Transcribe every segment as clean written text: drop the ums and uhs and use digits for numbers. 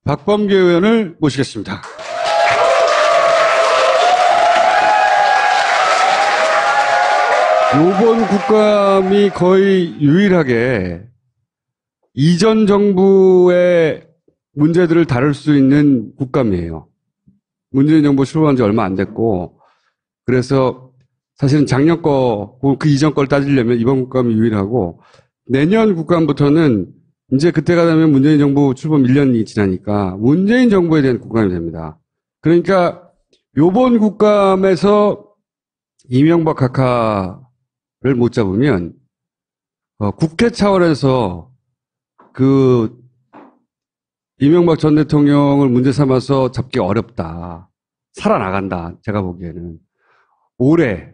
박범계 의원을 모시겠습니다. 이번 국감이 거의 유일하게 이전 정부의 문제들을 다룰 수 있는 국감이에요. 문재인 정부 출범한 지 얼마 안 됐고, 그래서 사실은 작년 거, 그 이전 걸 따지려면 이번 국감이 유일하고, 내년 국감부터는 이제 그때가 되면 문재인 정부 출범 1년이 지나니까 문재인 정부에 대한 국감이 됩니다. 그러니까 요번 국감에서 이명박 각하를 못 잡으면 국회 차원에서 그 이명박 전 대통령을 문제 삼아서 잡기 어렵다. 살아나간다. 제가 보기에는. 오래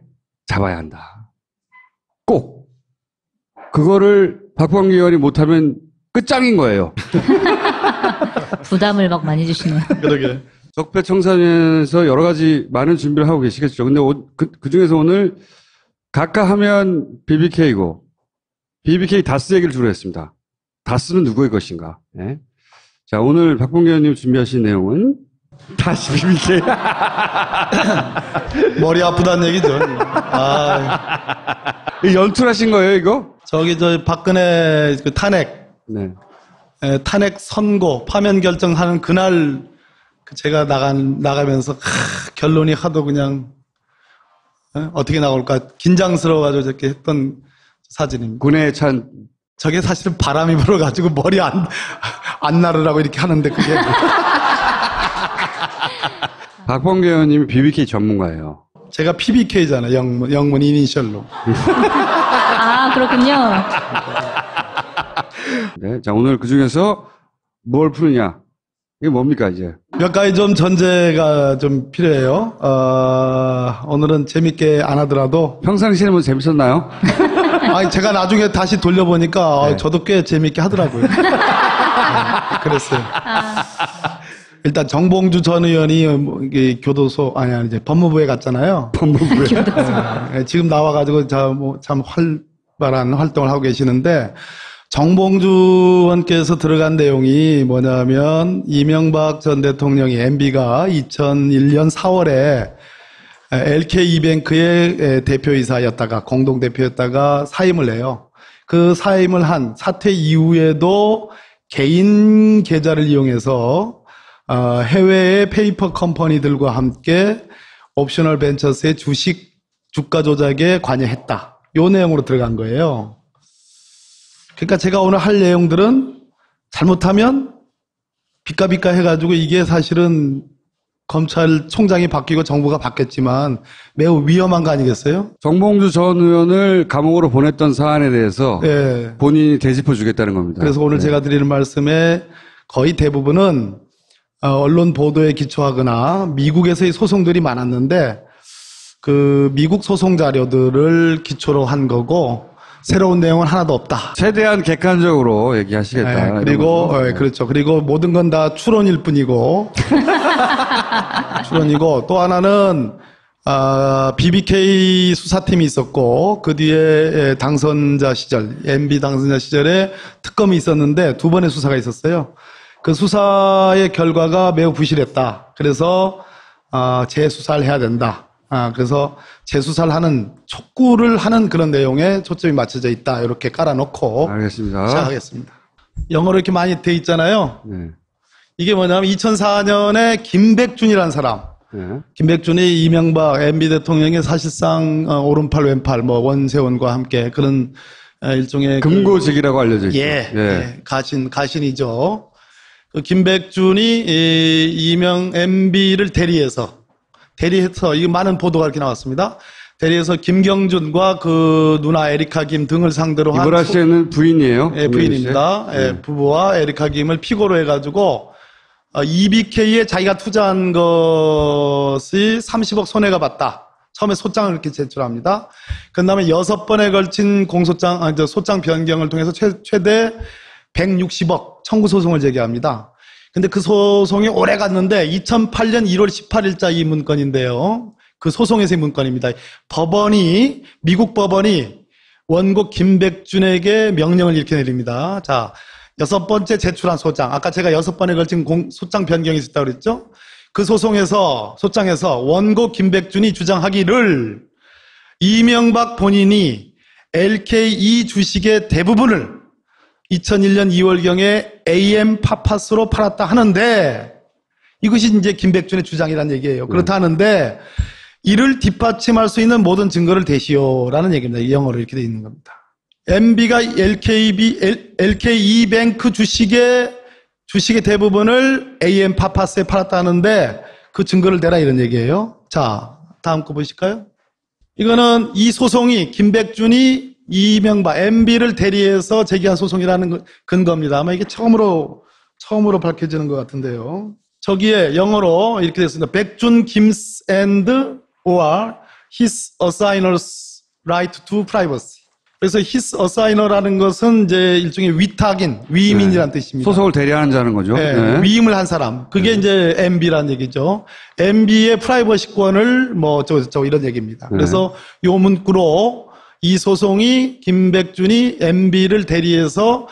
잡아야 한다. 꼭. 그거를 박범계 의원이 못하면 끝장인 거예요. 부담을 막 많이 주시네요. 그러게. 적폐청산에서 여러 가지 많은 준비를 하고 계시겠죠. 근데 그 중에서 오늘 각하 하면 BBK고, BBK 다스 얘기를 주로 했습니다. 다스는 누구의 것인가? 네. 자, 오늘 박범계 의원님 준비하신 내용은 다시 BBK. 머리 아프다는 얘기죠. 연출하신 거예요, 이거? 저기 박근혜 그 탄핵. 네. 탄핵 선고, 파면 결정하는 그날 제가 나가면서 결론이 하도 그냥 어떻게 나올까 긴장스러워가지고 저렇게 했던 사진입니다. 군에 찬. 저게 사실은 바람이 불어가지고 머리 안 나르라고 이렇게 하는데 그게. 박범계 의원님이 BBK 전문가예요. 제가 PBK잖아요. 영문 이니셜로. 아, 그렇군요. 네. 자, 오늘 그 중에서 뭘 푸느냐. 이게 뭡니까, 이제? 몇 가지 좀 전제가 좀 필요해요. 오늘은 재밌게 안 하더라도. 평상시에는 뭐 재밌었나요? 아니, 제가 나중에 다시 돌려보니까 네. 저도 꽤 재밌게 하더라고요. 그랬어요. 일단 정봉주 전 의원이 이게 교도소, 이제 법무부에 갔잖아요. 법무부에. 네, 지금 나와가지고 참 활발한 활동을 하고 계시는데, 정봉주 의원께서 들어간 내용이 뭐냐면, 이명박 전 대통령이 MB가 2001년 4월에 LK이뱅크의 대표이사였다가, 공동대표였다가 사임을 해요. 그 사임을 한 사퇴 이후에도 개인 계좌를 이용해서 해외의 페이퍼 컴퍼니들과 함께 옵셔널 벤처스의 주가 조작에 관여했다. 요 내용으로 들어간 거예요. 그러니까 제가 오늘 할 내용들은 잘못하면 비까비까 해가지고 이게 사실은 검찰총장이 바뀌고 정부가 바뀌었지만 매우 위험한 거 아니겠어요? 정봉주 전 의원을 감옥으로 보냈던 사안에 대해서 네. 본인이 되짚어 주겠다는 겁니다. 그래서 오늘 제가 드리는 말씀의 거의 대부분은 언론 보도에 기초하거나 미국에서의 소송들이 많았는데 그 미국 소송 자료들을 기초로 한 거고 새로운 내용은 하나도 없다. 최대한 객관적으로 얘기하시겠다. 네, 그리고 그렇죠. 그리고 모든 건 다 추론일 뿐이고 추론이고 또 하나는 BBK 수사팀이 있었고 그 뒤에 당선자 시절 MB 당선자 시절에 특검이 있었는데 두 번의 수사가 있었어요. 그 수사의 결과가 매우 부실했다. 그래서 재수사를 해야 된다. 그래서 재수사를 하는 촉구를 하는 그런 내용에 초점이 맞춰져 있다. 이렇게 깔아놓고 알겠습니다. 시작하겠습니다. 영어로 이렇게 많이 돼 있잖아요. 네. 이게 뭐냐면 2004년에 김백준이라는 사람. 네. 김백준이 이명박 MB 대통령의 사실상 오른팔 왼팔 원세훈과 함께 그런 일종의 금고직이라고 알려져 있죠. 예. 가신이죠. 그 김백준이 MB를 대리해서 이거 많은 보도가 이렇게 나왔습니다. 대리해서 김경준과 그 누나 에리카 김 등을 상대로 한 이보라 씨는 부인이에요. 예, 부인입니다. 예, 부부와 에리카 김을 피고로 해가지고 EBK에 자기가 투자한 것이 30억 손해가 봤다. 처음에 소장을 이렇게 제출합니다. 그 다음에 6번에 걸친 소장 변경을 통해서 최대 160억 청구 소송을 제기합니다. 근데 그 소송이 오래 갔는데 2008년 1월 18일자 이 문건인데요. 그 소송에서의 문건입니다. 미국 법원이 원고 김백준에게 명령을 이렇게 내립니다. 자, 여섯 번째 제출한 소장. 아까 제가 6번에 걸친 소장 변경이 있었다고 그랬죠? 그 소장에서 원고 김백준이 주장하기를 이명박 본인이 LKE 주식의 대부분을 2001년 2월경에 AM 파파스로 팔았다 하는데 이것이 이제 김백준의 주장이라는 얘기예요. 그렇다 하는데 이를 뒷받침할 수 있는 모든 증거를 대시오라는 얘기입니다. 이 영어로 이렇게 되어 있는 겁니다. MB가 LKE 뱅크 주식의 대부분을 AM 파파스에 팔았다는데 그 증거를 대라 이런 얘기예요. 자, 다음 거 보실까요? 이거는 이 소송이 김백준이 이명박 MB를 대리해서 제기한 소송이라는 근거입니다. 아마 이게 처음으로 밝혀지는 것 같은데요. 저기에 영어로 이렇게 됐습니다. 백준 김스 and or his assigners right to privacy. 그래서 his assigner라는 것은 이제 일종의 위임인이라는 뜻입니다. 소송을 대리하는 자는 거죠. 네, 위임을 한 사람. 그게 이제 MB라는 얘기죠. MB의 프라이버시권을 이런 얘기입니다. 그래서 요 문구로 이 소송이 김백준이 MB를 대리해서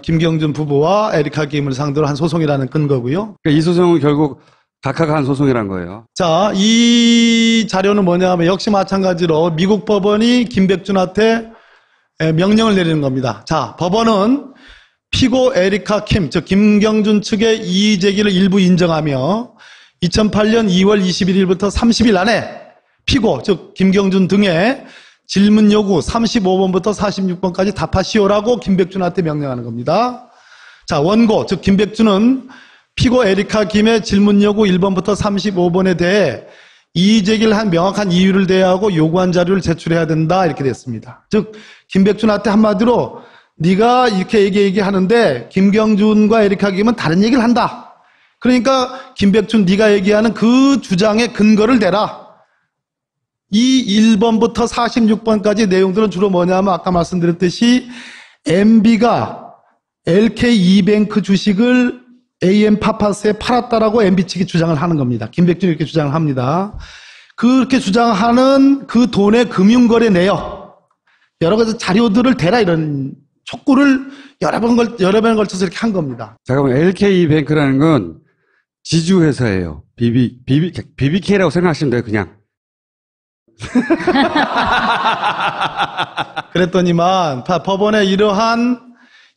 김경준 부부와 에리카 김을 상대로 한 소송이라는 근거고요. 그러니까 이 소송은 결국 각하가 한 소송이란 거예요. 자, 이 자료는 뭐냐 하면 역시 마찬가지로 미국 법원이 김백준한테 명령을 내리는 겁니다. 자, 법원은 피고 에리카 킴, 즉 김경준 측의 이의 제기를 일부 인정하며 2008년 2월 21일부터 30일 안에 피고, 즉 김경준 등의 질문 요구 35번부터 46번까지 답하시오라고 김백준한테 명령하는 겁니다. 자, 원고, 즉 김백준은 피고 에리카 김의 질문 요구 1번부터 35번에 대해 이의 제기를 한 명확한 이유를 대하고 요구한 자료를 제출해야 된다 이렇게 됐습니다. 즉 김백준한테 한마디로 네가 이렇게 얘기하는데 김경준과 에리카 김은 다른 얘기를 한다. 그러니까 김백준 네가 얘기하는 그 주장의 근거를 대라. 이 1번부터 46번까지 내용들은 주로 뭐냐면 아까 말씀드렸듯이 MB가 LKE뱅크 주식을 AM 파파스에 팔았다라고 MB 측이 주장을 하는 겁니다. 김백준이 이렇게 주장을 합니다. 그렇게 주장하는 그 돈의 금융거래 내역, 여러 가지 자료들을 대라 이런 촉구를 여러 번에 걸쳐서 이렇게 한 겁니다. 잠깐만, LKE뱅크라는 건 지주회사예요. BBK라고 생각하시면 돼요, 그냥. 그랬더니만 법원의 이러한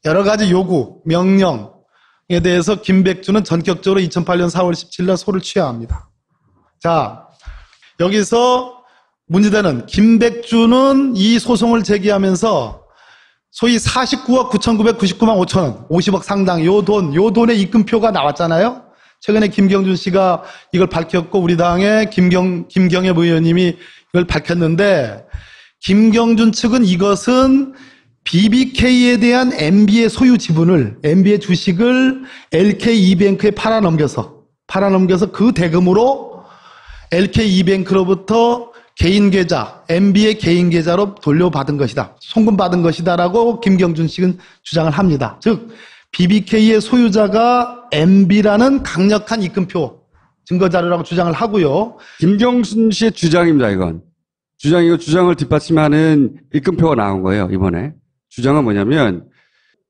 여러 가지 요구, 명령에 대해서 김백준은 전격적으로 2008년 4월 17일 날 소를 취해야 합니다. 자, 여기서 문제되는 김백준은 이 소송을 제기하면서 소위 49억 9,999만 5천 원, 50억 상당 요 돈의 입금표가 나왔잖아요. 최근에 김경준 씨가 이걸 밝혔고 우리 당의 김경엽 의원님이 이걸 밝혔는데 김경준 측은 이것은 BBK에 대한 MB의 소유 지분을 MB의 주식을 LKE뱅크에 팔아넘겨서 그 대금으로 LKE뱅크로부터 개인 계좌, MB의 개인 계좌로 돌려받은 것이다. 송금받은 것이다라고 김경준 씨는 주장을 합니다. 즉 BBK의 소유자가 MB라는 강력한 입금표, 증거자료라고 주장을 하고요. 김경순 씨의 주장입니다, 이건. 주장을 뒷받침하는 입금표가 나온 거예요, 이번에. 주장은 뭐냐면,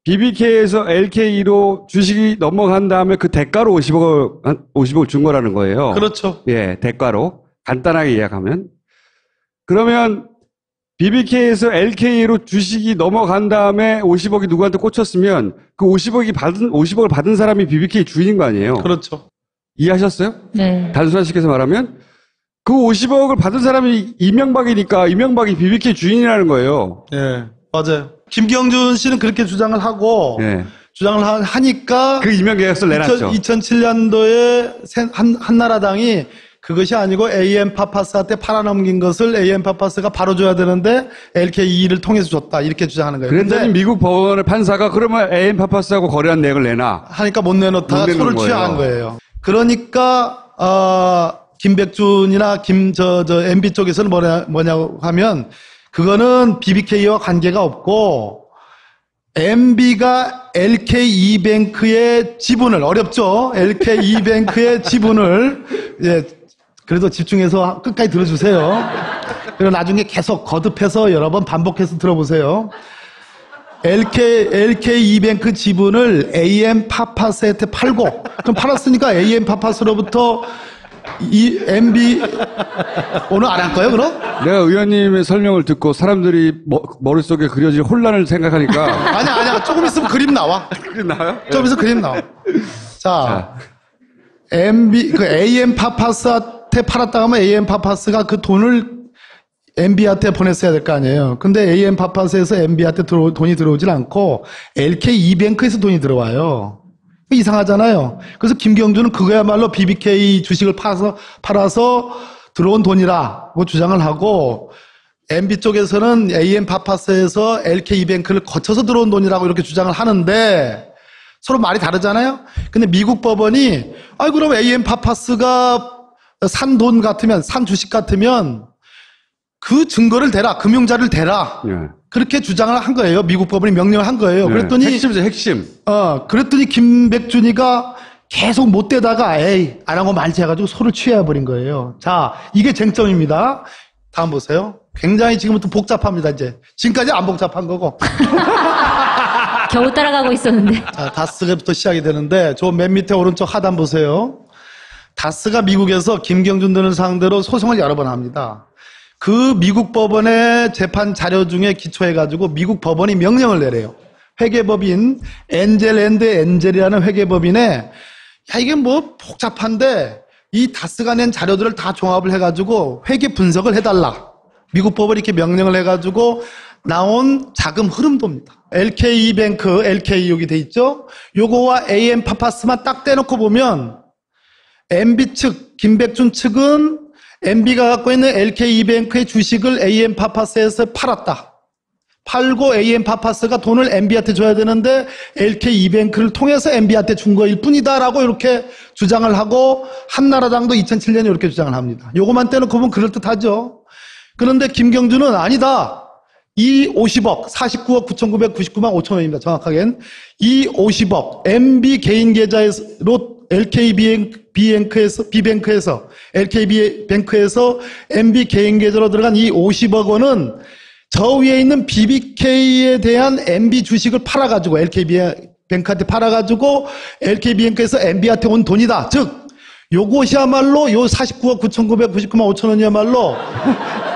BBK에서 LKE로 주식이 넘어간 다음에 그 대가로 50억을 준 거라는 거예요. 그렇죠. 예, 대가로. 간단하게 이야기하면. 그러면, BBK에서 LKE로 주식이 넘어간 다음에 50억이 누구한테 꽂혔으면 그 50억을 받은 사람이 BBK 주인인 거 아니에요? 그렇죠. 이해하셨어요? 네. 단순화시켜서 말하면 그 50억을 받은 사람이 이명박이니까 이명박이 BBK 주인이라는 거예요. 예, 맞아요. 김경준 씨는 그렇게 주장을 하고 네. 주장을 하니까 그 임명계약서를 내놨죠. 2007년도에 한나라당이 그것이 아니고 AM 파파스한테 팔아넘긴 것을 AM 파파스가 바로 줘야 되는데 LKE를 통해서 줬다 이렇게 주장하는 거예요. 그랬더니 미국 법원의 판사가 그러면 AM 파파스하고 거래한 내역을 내놔 하니까 못 내놓다가 못 소를 취한 거예요. 그러니까 김백준이나 MB 쪽에서는 뭐냐고 하면 그거는 BBK와 관계가 없고 MB가 LKE뱅크의 지분을 어렵죠. LKE뱅크의 지분을 그래도 집중해서 끝까지 들어주세요. 그리고 나중에 계속 거듭해서 여러 번 반복해서 들어보세요. LK 이뱅크 지분을 AM 파파스한테 팔고, 그럼 팔았으니까 AM 파파스로부터 이 MB 오늘 안 할 거예요, 그럼? 내가 의원님의 설명을 듣고 사람들이 머릿속에 그려질 혼란을 생각하니까. 아니야. 조금 있으면 그림 나와. 그림 나와요? 좀 있으면 그림 나와. 자, AM 파파스한테 팔았다 하면 AM 파파스가 그 돈을 MB한테 보냈어야 될 거 아니에요. 근데 AM 파파스에서 MB한테 돈이 들어오질 않고 LK 이뱅크에서 돈이 들어와요. 이상하잖아요. 그래서 김경준은 그거야말로 BBK 주식을 팔아서 들어온 돈이라고 주장을 하고, MB 쪽에서는 AM 파파스에서 LK 이뱅크를 거쳐서 들어온 돈이라고 이렇게 주장을 하는데 서로 말이 다르잖아요. 근데 미국 법원이 그럼 AM 파파스가 산 돈 같으면, 산 주식 같으면 그 증거를 대라, 금융자를 대라. 예. 그렇게 주장을 한 거예요. 미국 법원이 명령을 한 거예요. 예. 그랬더니 핵심이죠, 핵심. 그랬더니 김백준이가 계속 못 대다가 안 하고 말지 해가지고 소를 취해버린 거예요. 자, 이게 쟁점입니다. 다음 보세요. 굉장히 지금부터 복잡합니다, 이제. 지금까지 안 복잡한 거고. 겨우 따라가고 있었는데. 자, 다스부터 시작이 되는데, 저 맨 밑에 오른쪽 하단 보세요. 다스가 미국에서 김경준 등을 상대로 소송을 여러 번 합니다. 그 미국 법원의 재판 자료 중에 기초해가지고 미국 법원이 명령을 내려요. 회계법인 엔젤이라는 회계법인에 이게 뭐 복잡한데 이 다스가 낸 자료들을 다 종합을 해가지고 회계 분석을 해달라. 미국 법원이 이렇게 명령을 해가지고 나온 자금 흐름도입니다. LK이뱅크, LK 여기 돼 있죠? 요거와 AM 파파스만 딱 떼놓고 보면 MB 측, 김백준 측은 MB가 갖고 있는 LK이뱅크의 주식을 AM 파파스에서 팔았다. 팔고 AM 파파스가 돈을 MB한테 줘야 되는데 LK이뱅크를 통해서 MB한테 준 거일 뿐이다라고 이렇게 주장을 하고, 한나라당도 2007년에 이렇게 주장을 합니다. 요거만 떼놓고 보면 그럴듯하죠. 그런데 김경준은 아니다. 이 50억, 49억 9,999만 5천 원입니다. 정확하게는. 이 50억, MB 개인 계좌로 LKB뱅크에서 LKB뱅크에서 MB 개인 계좌로 들어간 이 50억 원은 저 위에 있는 BBK에 대한 MB 주식을 팔아가지고 LKB뱅크한테 팔아가지고 LKB뱅크에서 MB한테 온 돈이다. 즉 요것이야말로 요 49억 9,999만 5천 원이야말로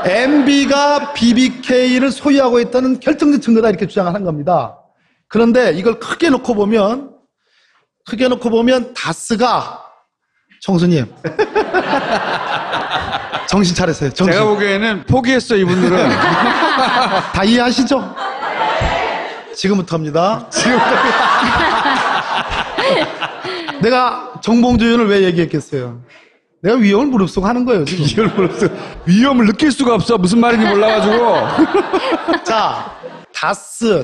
MB가 BBK를 소유하고 있다는 결정적 증거다, 이렇게 주장을 한 겁니다. 그런데 이걸 크게 놓고 보면 다스가, 총수님 정신 차리세요. 정신. 제가 보기에는 포기했어, 이분들은. 다 이해하시죠? 지금부터입니다. 내가 정봉주 의원을 왜 얘기했겠어요? 내가 위험을 무릅쓰고 하는 거예요, 지금. 위험을 느낄 수가 없어. 무슨 말인지 몰라가지고. 자,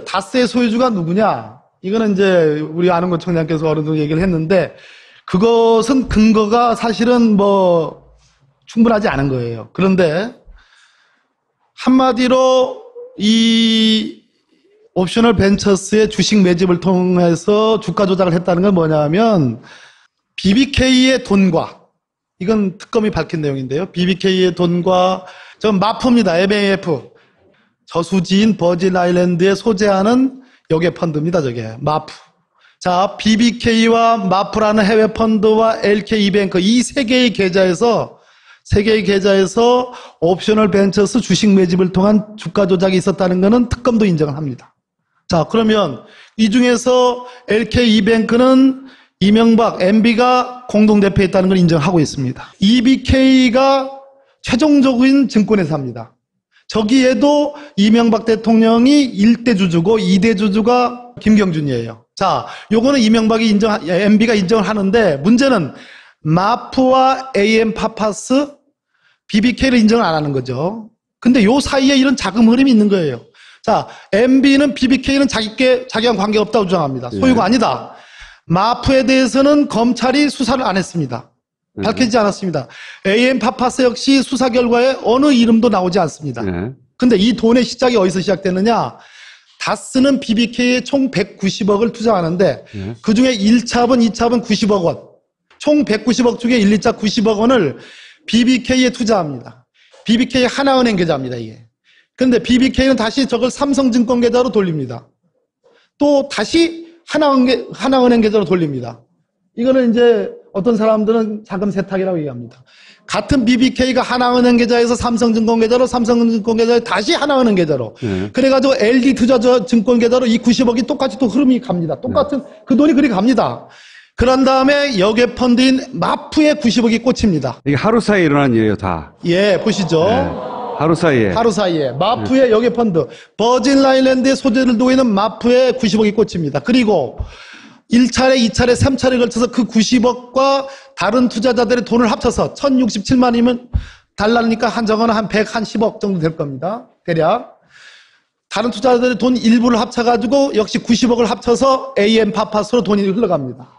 다스의 소유주가 누구냐? 이거는 이제 우리 아는 것 청장께서 어느 정도 얘기를 했는데, 그것은 근거가 사실은 뭐 충분하지 않은 거예요. 그런데 한마디로 이 옵셔널 벤처스의 주식 매집을 통해서 주가 조작을 했다는 건 뭐냐면, BBK의 돈과, 이건 특검이 밝힌 내용인데요. BBK의 돈과, 저 마프입니다. MAF. 저수지인 버진 아일랜드에 소재하는 여객 펀드입니다. 저게 마프. 자, BBK와 마프라는 해외 펀드와 LK이뱅크 이 세 개의 계좌에서 옵셔널 벤처스 주식 매집을 통한 주가 조작이 있었다는 것은 특검도 인정을 합니다. 자, 그러면 이 중에서 LK이뱅크는 이명박, MB가 공동대표했다는 걸 인정하고 있습니다. EBK가 최종적인 증권회사입니다. 저기에도 이명박 대통령이 1대 주주고 2대 주주가 김경준이에요. 자, 요거는 MB가 인정을 하는데, 문제는 마프와 AM 파파스, BBK를 인정을 안 하는 거죠. 근데 요 사이에 이런 자금 흐름이 있는 거예요. 자, MB는 BBK는 자기랑 관계가 없다고 주장합니다. 소유가 아니다. 마프에 대해서는 검찰이 수사를 안 했습니다. 밝혀지지 않았습니다. AM 파파스 역시 수사 결과에 어느 이름도 나오지 않습니다. 근데 이 돈의 시작이 어디서 시작되느냐? 다스는 BBK에 총 190억을 투자하는데 그 중에 1차분, 2차분 90억 원. 총 190억 중에 1, 2차 90억 원을 BBK에 투자합니다. BBK 하나은행 계좌입니다, 이게. 그런데 BBK는 다시 저걸 삼성증권 계좌로 돌립니다. 또 다시 하나은행 계좌로 돌립니다. 이거는 이제 어떤 사람들은 자금 세탁이라고 얘기합니다. 같은 BBK가 하나은행 계좌에서 삼성증권 계좌로, 삼성증권 계좌에 다시 하나은행 계좌로. 그래가지고 LD투자증권 계좌로 이 90억이 똑같이 또 흐름이 갑니다. 똑같은 그 돈이 그리 갑니다. 그런 다음에 역외 펀드인 마프에 90억이 꽂힙니다. 이게 하루 사이에 일어난 일이에요, 다. 예, 보시죠. 하루 사이에. 하루 사이에 마프의 역외 펀드, 버진 아일랜드에 소재를 두고 있는 마프에 90억이 꽂힙니다. 그리고 1차례, 2차례, 3차례에 걸쳐서 그 90억과 다른 투자자들의 돈을 합쳐서 1067만이면 달러니까 한정어는 한 110억 정도 될 겁니다. 대략. 다른 투자자들의 돈 일부를 합쳐가지고 역시 90억을 합쳐서 AM 파파스로 돈이 흘러갑니다.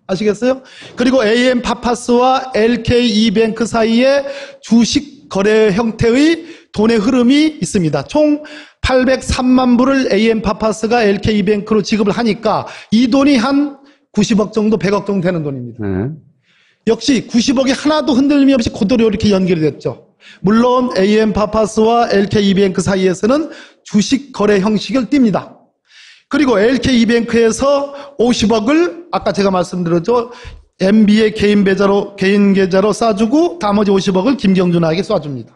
아시겠어요? 그리고 AM 파파스와 LKE뱅크 사이에 주식 거래 형태의 돈의 흐름이 있습니다. 총 803만 불을 AM 파파스가 LKE뱅크로 지급을 하니까 이 돈이 한 90억 정도, 100억 정도 되는 돈입니다. 역시 90억이 하나도 흔들림이 없이 그대로 이렇게 연결이 됐죠. 물론 AM 파파스와 LKE뱅크 사이에서는 주식 거래 형식을 띱니다. 그리고 LKE뱅크에서 50억을 아까 제가 말씀드렸죠. MB의 개인 계좌로 쏴주고 나머지 50억을 김경준에게 쏴줍니다.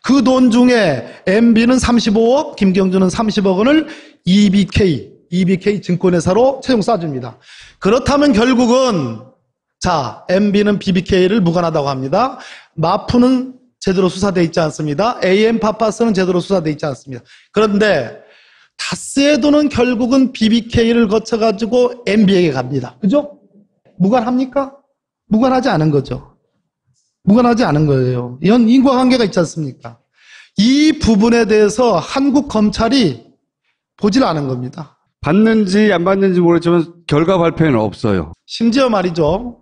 그 돈 중에 MB는 35억, 김경준은 30억 원을 EBK 증권회사로 최종 쏴줍니다. 그렇다면 결국은 자, MB는 BBK를 무관하다고 합니다. 마프는 제대로 수사되어 있지 않습니다. AM 파파스는 제대로 수사되어 있지 않습니다. 그런데 다스의 돈은 결국은 BBK를 거쳐가지고 MB에게 갑니다. 그죠? 무관합니까? 무관하지 않은 거죠. 무관하지 않은 거예요. 이건 인과관계가 있지 않습니까? 이 부분에 대해서 한국 검찰이 보질 않은 겁니다. 받는지 안 받는지 모르겠지만 결과 발표는 없어요. 심지어 말이죠.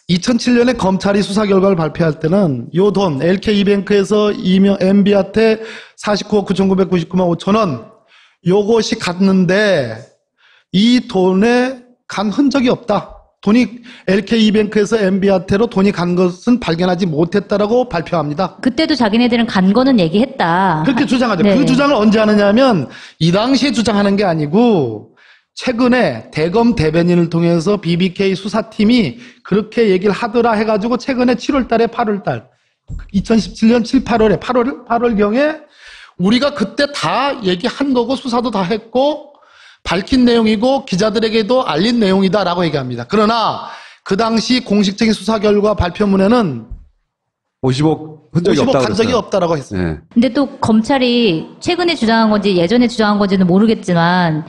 2007년에 검찰이 수사 결과를 발표할 때는 요 돈 LKE뱅크에서 MB한테 49억 9,999만 5천 원 요것이 갔는데 이 돈에 간 흔적이 없다. 돈이 LKE뱅크에서 MB한테로 돈이 간 것은 발견하지 못했다라고 발표합니다. 그때도 자기네들은 간 거는 얘기했다. 그렇게 주장하죠. 네. 그 주장을 언제 하느냐면 이 당시에 주장하는 게 아니고 최근에 대검 대변인을 통해서 BBK 수사팀이 그렇게 얘기를 하더라 해가지고 최근에 7월 달에 8월 달 2017년 7, 8월에 8월경에 우리가 그때 다 얘기한 거고 수사도 다 했고 밝힌 내용이고 기자들에게도 알린 내용이다라고 얘기합니다. 그러나 그 당시 공식적인 수사 결과 발표문에는 50억 흔적이 50억 없다고 간 적이 그랬어요. 없다라고 했어요. 네. 근데 또 검찰이 최근에 주장한 건지 예전에 주장한 건지는 모르겠지만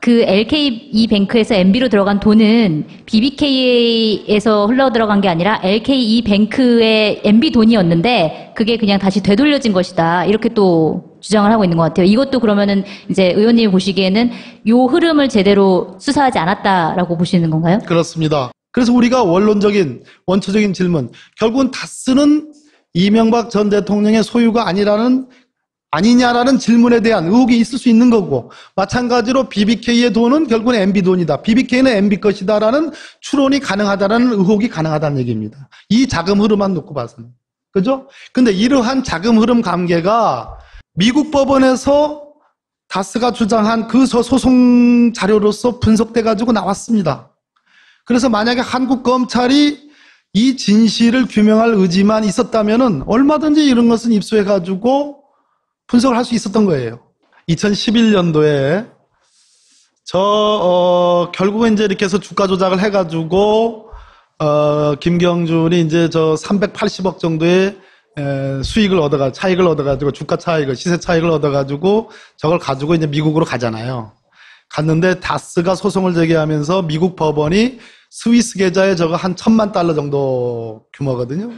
그 LKE뱅크에서 MB로 들어간 돈은 BBK에서 흘러 들어간 게 아니라 LKE뱅크의 MB 돈이었는데 그게 그냥 다시 되돌려진 것이다. 이렇게 또 주장을 하고 있는 것 같아요. 이것도 그러면은 이제 의원님이 보시기에는 요 흐름을 제대로 수사하지 않았다라고 보시는 건가요? 그렇습니다. 그래서 우리가 원초적인 질문, 결국은 다스는 이명박 전 대통령의 소유가 아니냐라는 질문에 대한 의혹이 있을 수 있는 거고, 마찬가지로 BBK의 돈은 결국은 MB 돈이다. BBK는 MB 것이다라는 추론이 가능하다라는 의혹이 가능하다는 얘기입니다. 이 자금 흐름만 놓고 봐서는. 그죠? 근데 이러한 자금 흐름 관계가 미국 법원에서 다스가 주장한 그 소송 자료로서 분석돼가지고 나왔습니다. 그래서 만약에 한국 검찰이 이 진실을 규명할 의지만 있었다면은 얼마든지 이런 것은 입수해가지고 분석을 할 수 있었던 거예요. 2011년도에 결국은 이제 이렇게 해서 주가 조작을 해가지고 김경준이 이제 380억 정도의 차익을 얻어가지고 주가 차익을 시세 차익을 얻어가지고 저걸 가지고 이제 미국으로 가잖아요. 갔는데 다스가 소송을 제기하면서 미국 법원이 스위스 계좌에 저거 한 1,000만 달러 정도 규모거든요.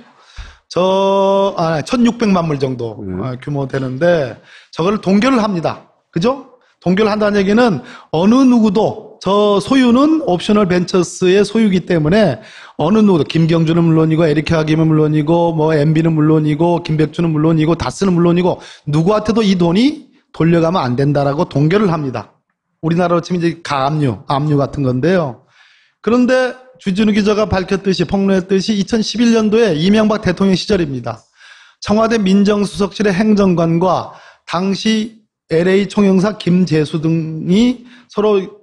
1,600만 불 정도 규모 되는데 저거를 동결을 합니다. 그죠? 동결을 한다는 얘기는 어느 누구도 저 소유는 옵셔널 벤처스의 소유이기 때문에 어느 누구도 김경준은 물론이고 에릭 하김은 물론이고 뭐 MB는 물론이고 김백준은 물론이고 다스는 물론이고 누구한테도 이 돈이 돌려가면 안 된다라고 동결을 합니다. 우리나라로 치면 이제 압류 같은 건데요. 그런데 주진우 기자가 밝혔듯이 폭로했듯이 2011년도에 이명박 대통령 시절입니다. 청와대 민정수석실의 행정관과 당시 LA 총영사 김재수 등이 서로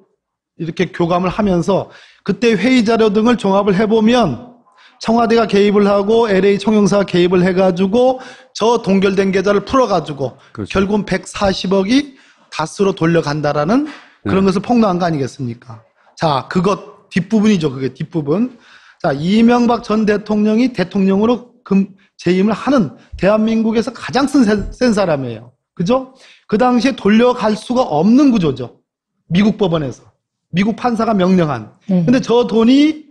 이렇게 교감을 하면서 그때 회의 자료 등을 종합을 해보면 청와대가 개입을 하고 LA 총영사가 개입을 해가지고 저 동결된 계좌를 풀어가지고 그렇죠. 결국은 140억이 다스로 돌려간다라는 그런 것을 폭로한 거 아니겠습니까? 자, 그것 뒷부분이죠. 그게 뒷부분. 자, 이명박 전 대통령이 대통령으로 재임을 하는 대한민국에서 가장 센 사람이에요. 그죠? 그 당시에 돌려갈 수가 없는 구조죠. 미국 법원에서. 미국 판사가 명령한. 근데 저 돈이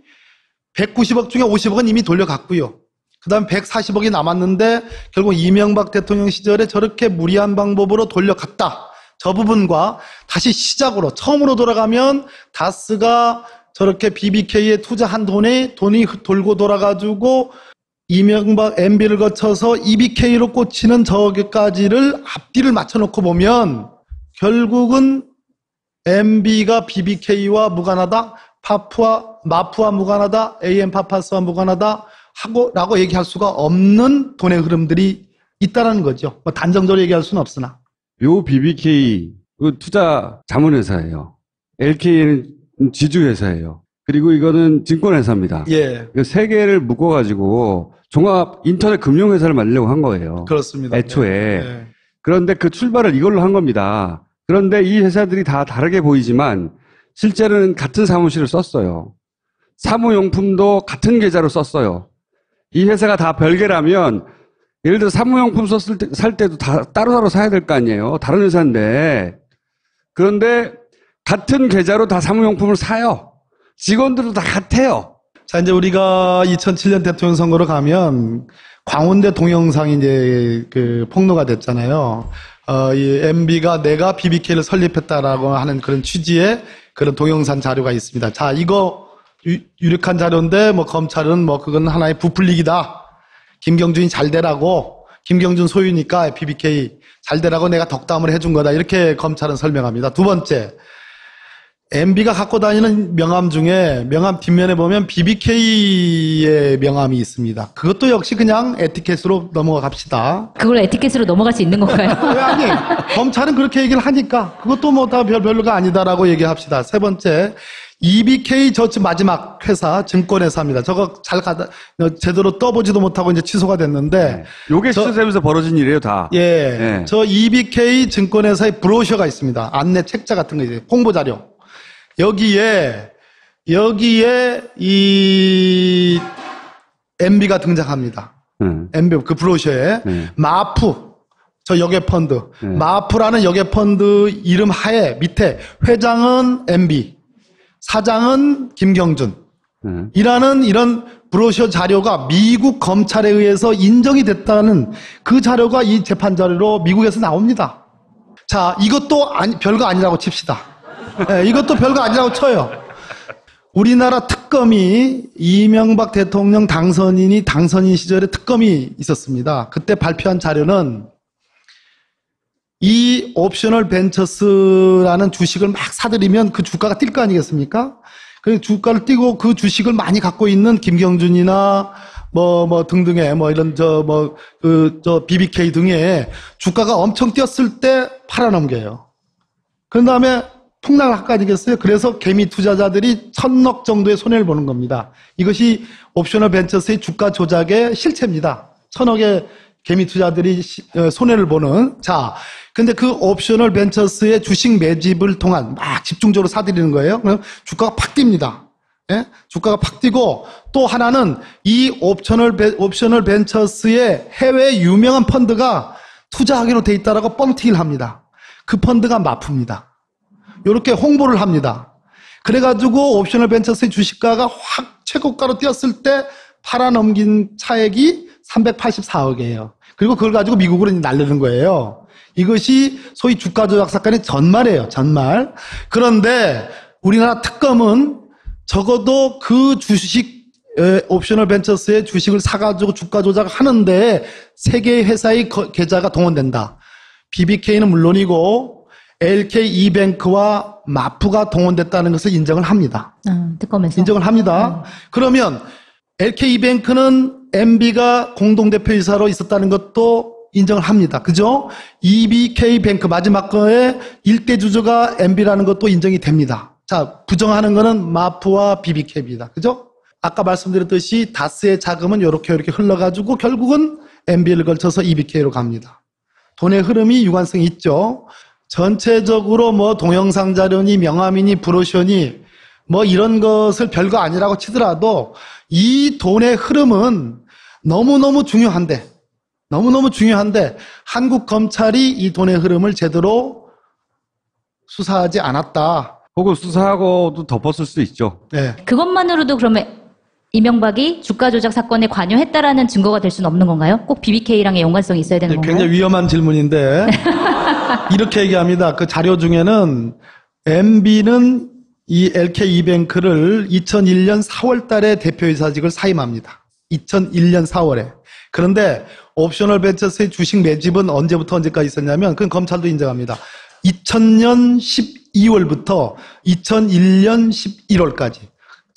190억 중에 50억은 이미 돌려갔고요. 그 다음에 140억이 남았는데 결국 이명박 대통령 시절에 저렇게 무리한 방법으로 돌려갔다. 저 부분과 다시 시작으로 처음으로 돌아가면 다스가 저렇게 BBK에 투자한 돈이 돌고 돌아가지고 이명박 MB를 거쳐서 EBK로 꽂히는 저기까지를 앞뒤를 맞춰놓고 보면 결국은 MB가 BBK와 무관하다, 마푸와 무관하다, AM 파파스와 무관하다 라고 얘기할 수가 없는 돈의 흐름들이 있다는 거죠. 뭐 단정적으로 얘기할 수는 없으나. 요 BBK 그 투자 자문회사예요. LK는 지주회사예요. 그리고 이거는 증권회사입니다. 예. 세 개를 묶어가지고 종합 인터넷 금융회사를 만들려고 한 거예요. 그렇습니다. 애초에. 예. 그런데 그 출발을 이걸로 한 겁니다. 그런데 이 회사들이 다 다르게 보이지만 실제로는 같은 사무실을 썼어요. 사무용품도 같은 계좌로 썼어요. 이 회사가 다 별개라면 예를 들어 사무용품 살 때도 다 따로따로 사야 될 거 아니에요. 다른 회사인데. 그런데 같은 계좌로 다 사무용품을 사요. 직원들도 다 같아요. 자, 이제 우리가 2007년 대통령 선거로 가면 광운대 동영상이 이제 그 폭로가 됐잖아요. 이 MB가 내가 BBK를 설립했다라고 하는 그런 취지의 그런 동영상 자료가 있습니다. 자, 이거 유력한 자료인데 뭐 검찰은 뭐 그건 하나의 부풀리기다. 김경준이 잘 되라고, 김경준 소유니까 BBK 잘 되라고 내가 덕담을 해준 거다. 이렇게 검찰은 설명합니다. 두 번째, MB가 갖고 다니는 명함 중에 명함 뒷면에 보면 BBK의 명함이 있습니다. 그것도 역시 그냥 에티켓으로 넘어가 갑시다. 그걸 에티켓으로 넘어갈 수 있는 건가요? 왜 아니? 검찰은 그렇게 얘기를 하니까 그것도 뭐 다 별로가 아니다라고 얘기합시다. 세 번째, EBK 저치 마지막 회사 증권회사입니다. 저거 제대로 떠보지도 못하고 이제 취소가 됐는데. 요게 취소되면서 벌어진 일이에요, 다. 예. 예. 저 EBK 증권회사의 브로셔가 있습니다. 안내 책자 같은 거 이제 홍보 자료. 여기에 이 MB가 등장합니다. MB 그 브로셔에 마푸 저 여객펀드 마푸라는 여객펀드 이름 하에 밑에 회장은 MB, 사장은 김경준 이라는 이런 브로셔 자료가 미국 검찰에 의해서 인정이 됐다는 그 자료가 이 재판 자료로 미국에서 나옵니다. 자, 이것도 별거 아니라고 칩시다. 네, 이것도 별거 아니라고 쳐요. 우리나라 특검이 이명박 대통령 당선인 시절에 특검이 있었습니다. 그때 발표한 자료는 이 옵셔널 벤처스라는 주식을 막 사들이면 그 주가가 뛸 거 아니겠습니까? 그 주가를 띄고 그 주식을 많이 갖고 있는 김경준이나 등등의 이런 BBK 등의 주가가 엄청 뛰었을 때 팔아넘겨요. 그런 다음에 폭락을 할 거 아니겠어요? 그래서 개미 투자자들이 1,000억 정도의 손해를 보는 겁니다. 이것이 옵셔널 벤처스의 주가 조작의 실체입니다. 1,000억의 개미 투자들이 손해를 보는. 자, 근데 그 옵셔널 벤처스의 주식 매집을 통한 막 집중적으로 사들이는 거예요. 그럼 주가가 팍 뜁니다. 예? 주가가 팍 뛰고 또 하나는 이 옵셔널 벤처스의 해외 유명한 펀드가 투자하기로 돼 있다라고 뻥튀기를 합니다. 그 펀드가 마푸입니다. 이렇게 홍보를 합니다. 그래가지고 옵셔널 벤처스의 주식가가 확 최고가로 뛰었을 때 팔아넘긴 차액이 384억이에요. 그리고 그걸 가지고 미국으로 날리는 거예요. 이것이 소위 주가 조작 사건의 전말이에요. 전말. 그런데 우리나라 특검은 적어도 그 주식 옵셔널 벤처스의 주식을 사가지고 주가 조작을 하는데 세 개의 회사의 계좌가 동원된다. BBK는 물론이고 LK 이뱅크와 마푸가 동원됐다는 것을 인정을 합니다. 특검에서. 인정을 합니다. 그러면 LK 이뱅크는 MB가 공동대표이사로 있었다는 것도 인정을 합니다. 그죠? EBK뱅크 마지막 거에 일대 주주가 MB라는 것도 인정이 됩니다. 자, 부정하는 거는 마프와 BBK입니다. 그죠? 아까 말씀드렸듯이 다스의 자금은 이렇게 흘러가지고 결국은 MB를 걸쳐서 EBK로 갑니다. 돈의 흐름이 유관성이 있죠. 전체적으로 뭐 동영상 자료니 명함이니 브로셔니 뭐 이런 것을 별거 아니라고 치더라도 이 돈의 흐름은 너무너무 중요한데 한국 검찰이 이 돈의 흐름을 제대로 수사하지 않았다. 혹은 수사하고도 덮었을 수도 있죠. 네. 그것만으로도 그러면 이명박이 주가 조작 사건에 관여했다라는 증거가 될 수는 없는 건가요? 꼭 BBK랑의 연관성이 있어야 되는 건가요? 굉장히 위험한 질문인데 이렇게 얘기합니다. 그 자료 중에는 MB는 이 LKE뱅크를 2001년 4월 달에 대표이사직을 사임합니다. 2001년 4월에. 그런데 옵셔널 벤처스의 주식 매집은 언제부터 언제까지 있었냐면 그건 검찰도 인정합니다. 2000년 12월부터 2001년 11월까지.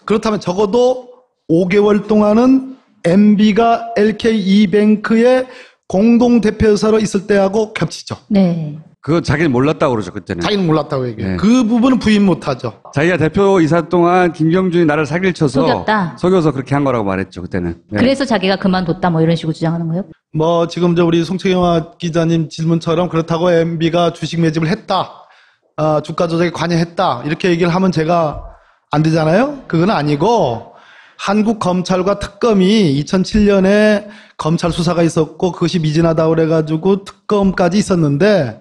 그렇다면 적어도 5개월 동안은 MB가 LKE뱅크의 공동대표이사로 있을 때하고 겹치죠. 네. 그거 자기는 몰랐다고 그러죠, 그때는. 자기는 몰랐다고 얘기해요. 네. 그 부분은 부인 못하죠. 자기가 대표이사 동안 김경준이 나를 사기를 쳐서 속여서 그렇게 한 거라고 말했죠, 그때는. 네. 그래서 자기가 그만뒀다 뭐 이런 식으로 주장하는 거예요? 뭐 지금 우리 송채경화 기자님 질문처럼 그렇다고 MB가 주식 매집을 했다. 주가 조작에 관여했다. 이렇게 얘기를 하면 제가 안 되잖아요. 그건 아니고 한국 검찰과 특검이 2007년에 검찰 수사가 있었고 그것이 미진하다고 그래가지고 특검까지 있었는데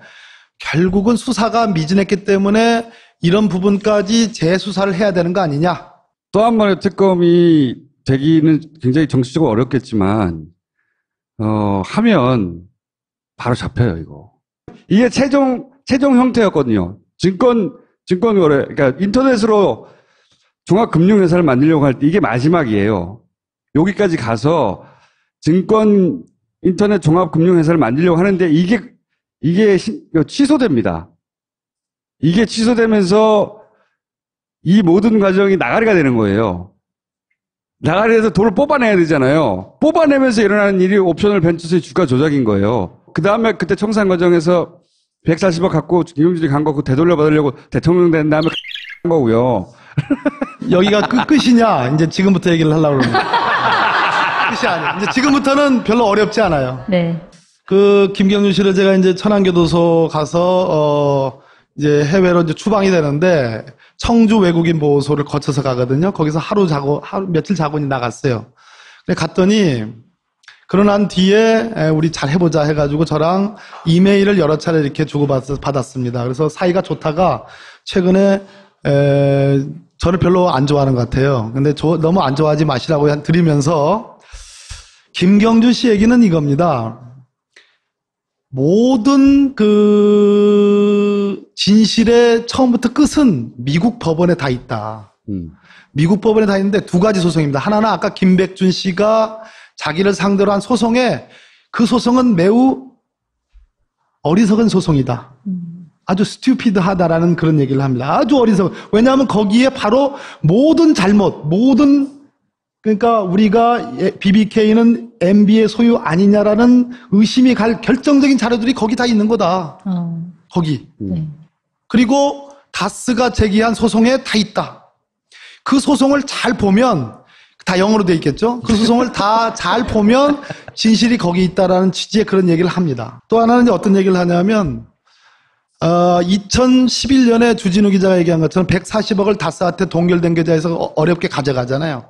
결국은 수사가 미진했기 때문에 이런 부분까지 재수사를 해야 되는 거 아니냐. 또 한 번의 특검이 되기는 굉장히 정치적으로 어렵겠지만 하면 바로 잡혀요, 이거. 이게 최종 형태였거든요. 증권거래, 그러니까 인터넷으로 종합금융회사를 만들려고 할 때 이게 마지막이에요. 여기까지 가서 인터넷 종합금융회사를 만들려고 하는데 이게 취소됩니다. 이게 취소되면서 이 모든 과정이 나가리가 되는 거예요. 나가리에서 돈을 뽑아내야 되잖아요. 뽑아내면서 일어나는 일이 옵셔널 벤처스의 주가 조작인 거예요. 그 다음에 그때 청산 과정에서 140억 갖고 김용준이 간 거 그거 되돌려 받으려고 대통령 된 다음에 한 거고요. 여기가 끝이냐? 이제 지금부터 얘기를 하려고 그러는데. 끝이 아니에요. 이제 지금부터는 별로 어렵지 않아요. 네. 그 김경준 씨를 제가 이제 천안교도소 가서 이제 해외로 이제 추방이 되는데 청주 외국인 보호소를 거쳐서 가거든요. 거기서 하루 며칠 자고 나갔어요. 근데 갔더니 그러난 뒤에 우리 잘 해보자 해가지고 저랑 이메일을 여러 차례 이렇게 주고받았습니다. 그래서 사이가 좋다가 최근에 저를 별로 안 좋아하는 것 같아요. 근데 너무 안 좋아하지 마시라고 드리면서 김경준 씨 얘기는 이겁니다. 모든 그 진실의 처음부터 끝은 미국 법원에 다 있다. 미국 법원에 다 있는데 두 가지 소송입니다. 하나는 아까 김백준 씨가 자기를 상대로 한 소송에 그 소송은 매우 어리석은 소송이다. 아주 스튜피드하다라는 그런 얘기를 합니다. 아주 어리석은. 왜냐하면 거기에 바로 모든 잘못, 그러니까 우리가 BBK는 MB의 소유 아니냐라는 의심이 갈 결정적인 자료들이 거기 다 있는 거다. 거기. 네. 그리고 다스가 제기한 소송에 다 있다. 그 소송을 잘 보면 다 영어로 돼 있겠죠? 그 소송을 다 잘 보면 진실이 거기 있다라는 취지의 그런 얘기를 합니다. 또 하나는 이제 어떤 얘기를 하냐면 2011년에 주진우 기자가 얘기한 것처럼 140억을 다스한테 동결된 계좌에서 어렵게 가져가잖아요.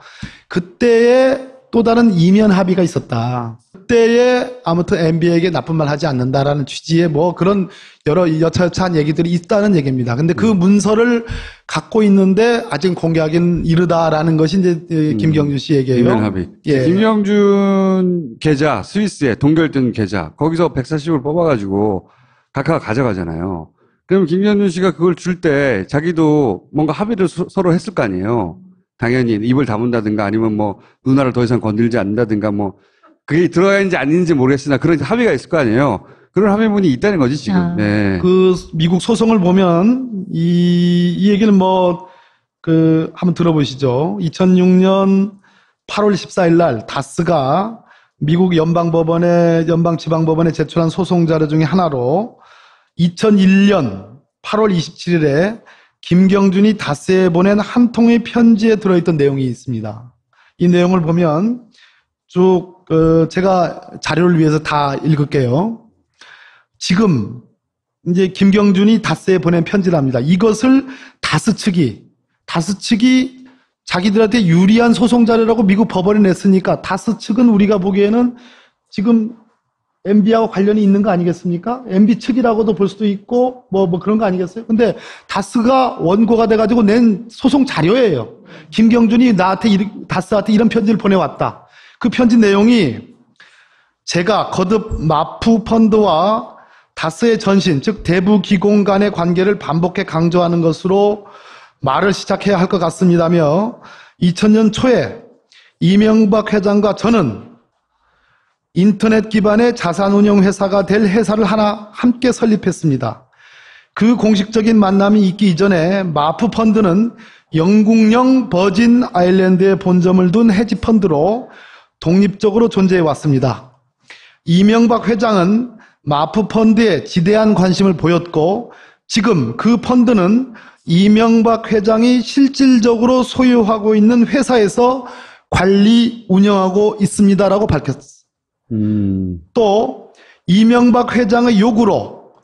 그때에 또 다른 이면 합의가 있었다. 그때에 아무튼 MB에게 나쁜 말 하지 않는다라는 취지의 뭐 그런 여러 여차여차한 얘기들이 있다는 얘기입니다. 근데 그 문서를 갖고 있는데 아직 공개하기는 이르다라는 것이 이제 김경준 씨 얘기예요. 이면 합의. 예. 김경준 계좌, 스위스에 동결된 계좌, 거기서 140을 뽑아가지고 각하가 가져가잖아요. 그럼 김경준 씨가 그걸 줄 때 자기도 뭔가 합의를 서로 했을 거 아니에요. 당연히 입을 다문다든가 아니면 뭐 누나를 더 이상 건들지 않는다든가 뭐 그게 들어야 있는지 아닌지 모르겠으나 그런 합의가 있을 거 아니에요. 그런 합의문이 있다는 거지 지금. 네. 그 미국 소송을 보면 이 얘기는 뭐 한번 들어보시죠. 2006년 8월 14일 날 다스가 미국 연방지방법원에 제출한 소송 자료 중에 하나로 2001년 8월 27일에 김경준이 다스에 보낸 한 통의 편지에 들어있던 내용이 있습니다. 이 내용을 보면 쭉 제가 자료를 위해서 다 읽을게요. 지금 이제 김경준이 다스에 보낸 편지랍니다. 이것을 다스 측이 자기들한테 유리한 소송 자료라고 미국 법원에 냈으니까 다스 측은 우리가 보기에는 지금 MB하고 관련이 있는 거 아니겠습니까? MB 측이라고도 볼 수도 있고 뭐 그런 거 아니겠어요? 근데 다스가 원고가 돼가지고 낸 소송 자료예요. 김경준이 다스한테 이런 편지를 보내왔다. 그 편지 내용이 제가 거듭 마프 펀드와 다스의 전신, 즉 대부 기공 간의 관계를 반복해 강조하는 것으로 말을 시작해야 할 것 같습니다며 2000년 초에 이명박 회장과 저는 인터넷 기반의 자산운용 회사가 될 회사를 하나 함께 설립했습니다. 그 공식적인 만남이 있기 이전에 마프 펀드는 영국령 버진 아일랜드에 본점을 둔 헤지펀드로 독립적으로 존재해 왔습니다. 이명박 회장은 마프 펀드에 지대한 관심을 보였고 지금 그 펀드는 이명박 회장이 실질적으로 소유하고 있는 회사에서 관리 운영하고 있습니다라고 밝혔습니다. 또 이명박 회장의 요구로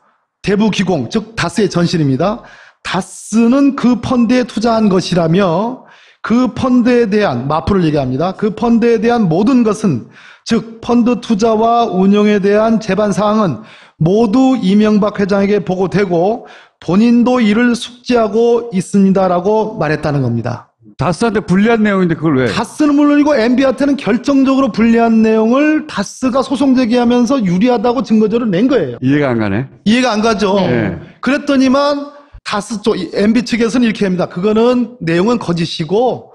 대부기공, 즉 다스의 전신입니다. 다스는 그 펀드에 투자한 것이라며 그 펀드에 대한, 마프를 얘기합니다. 그 펀드에 대한 모든 것은, 즉 펀드 투자와 운영에 대한 제반 사항은 모두 이명박 회장에게 보고되고 본인도 이를 숙지하고 있습니다라고 말했다는 겁니다. 다스한테 불리한 내용인데 그걸 왜? 다스는 물론이고 MB한테는 결정적으로 불리한 내용을 다스가 소송 제기하면서 유리하다고 증거자료를 낸 거예요. 이해가 안 가네. 이해가 안 가죠. 네. 그랬더니만 다스 쪽 MB 측에서는 이렇게 합니다. 그거는 내용은 거짓이고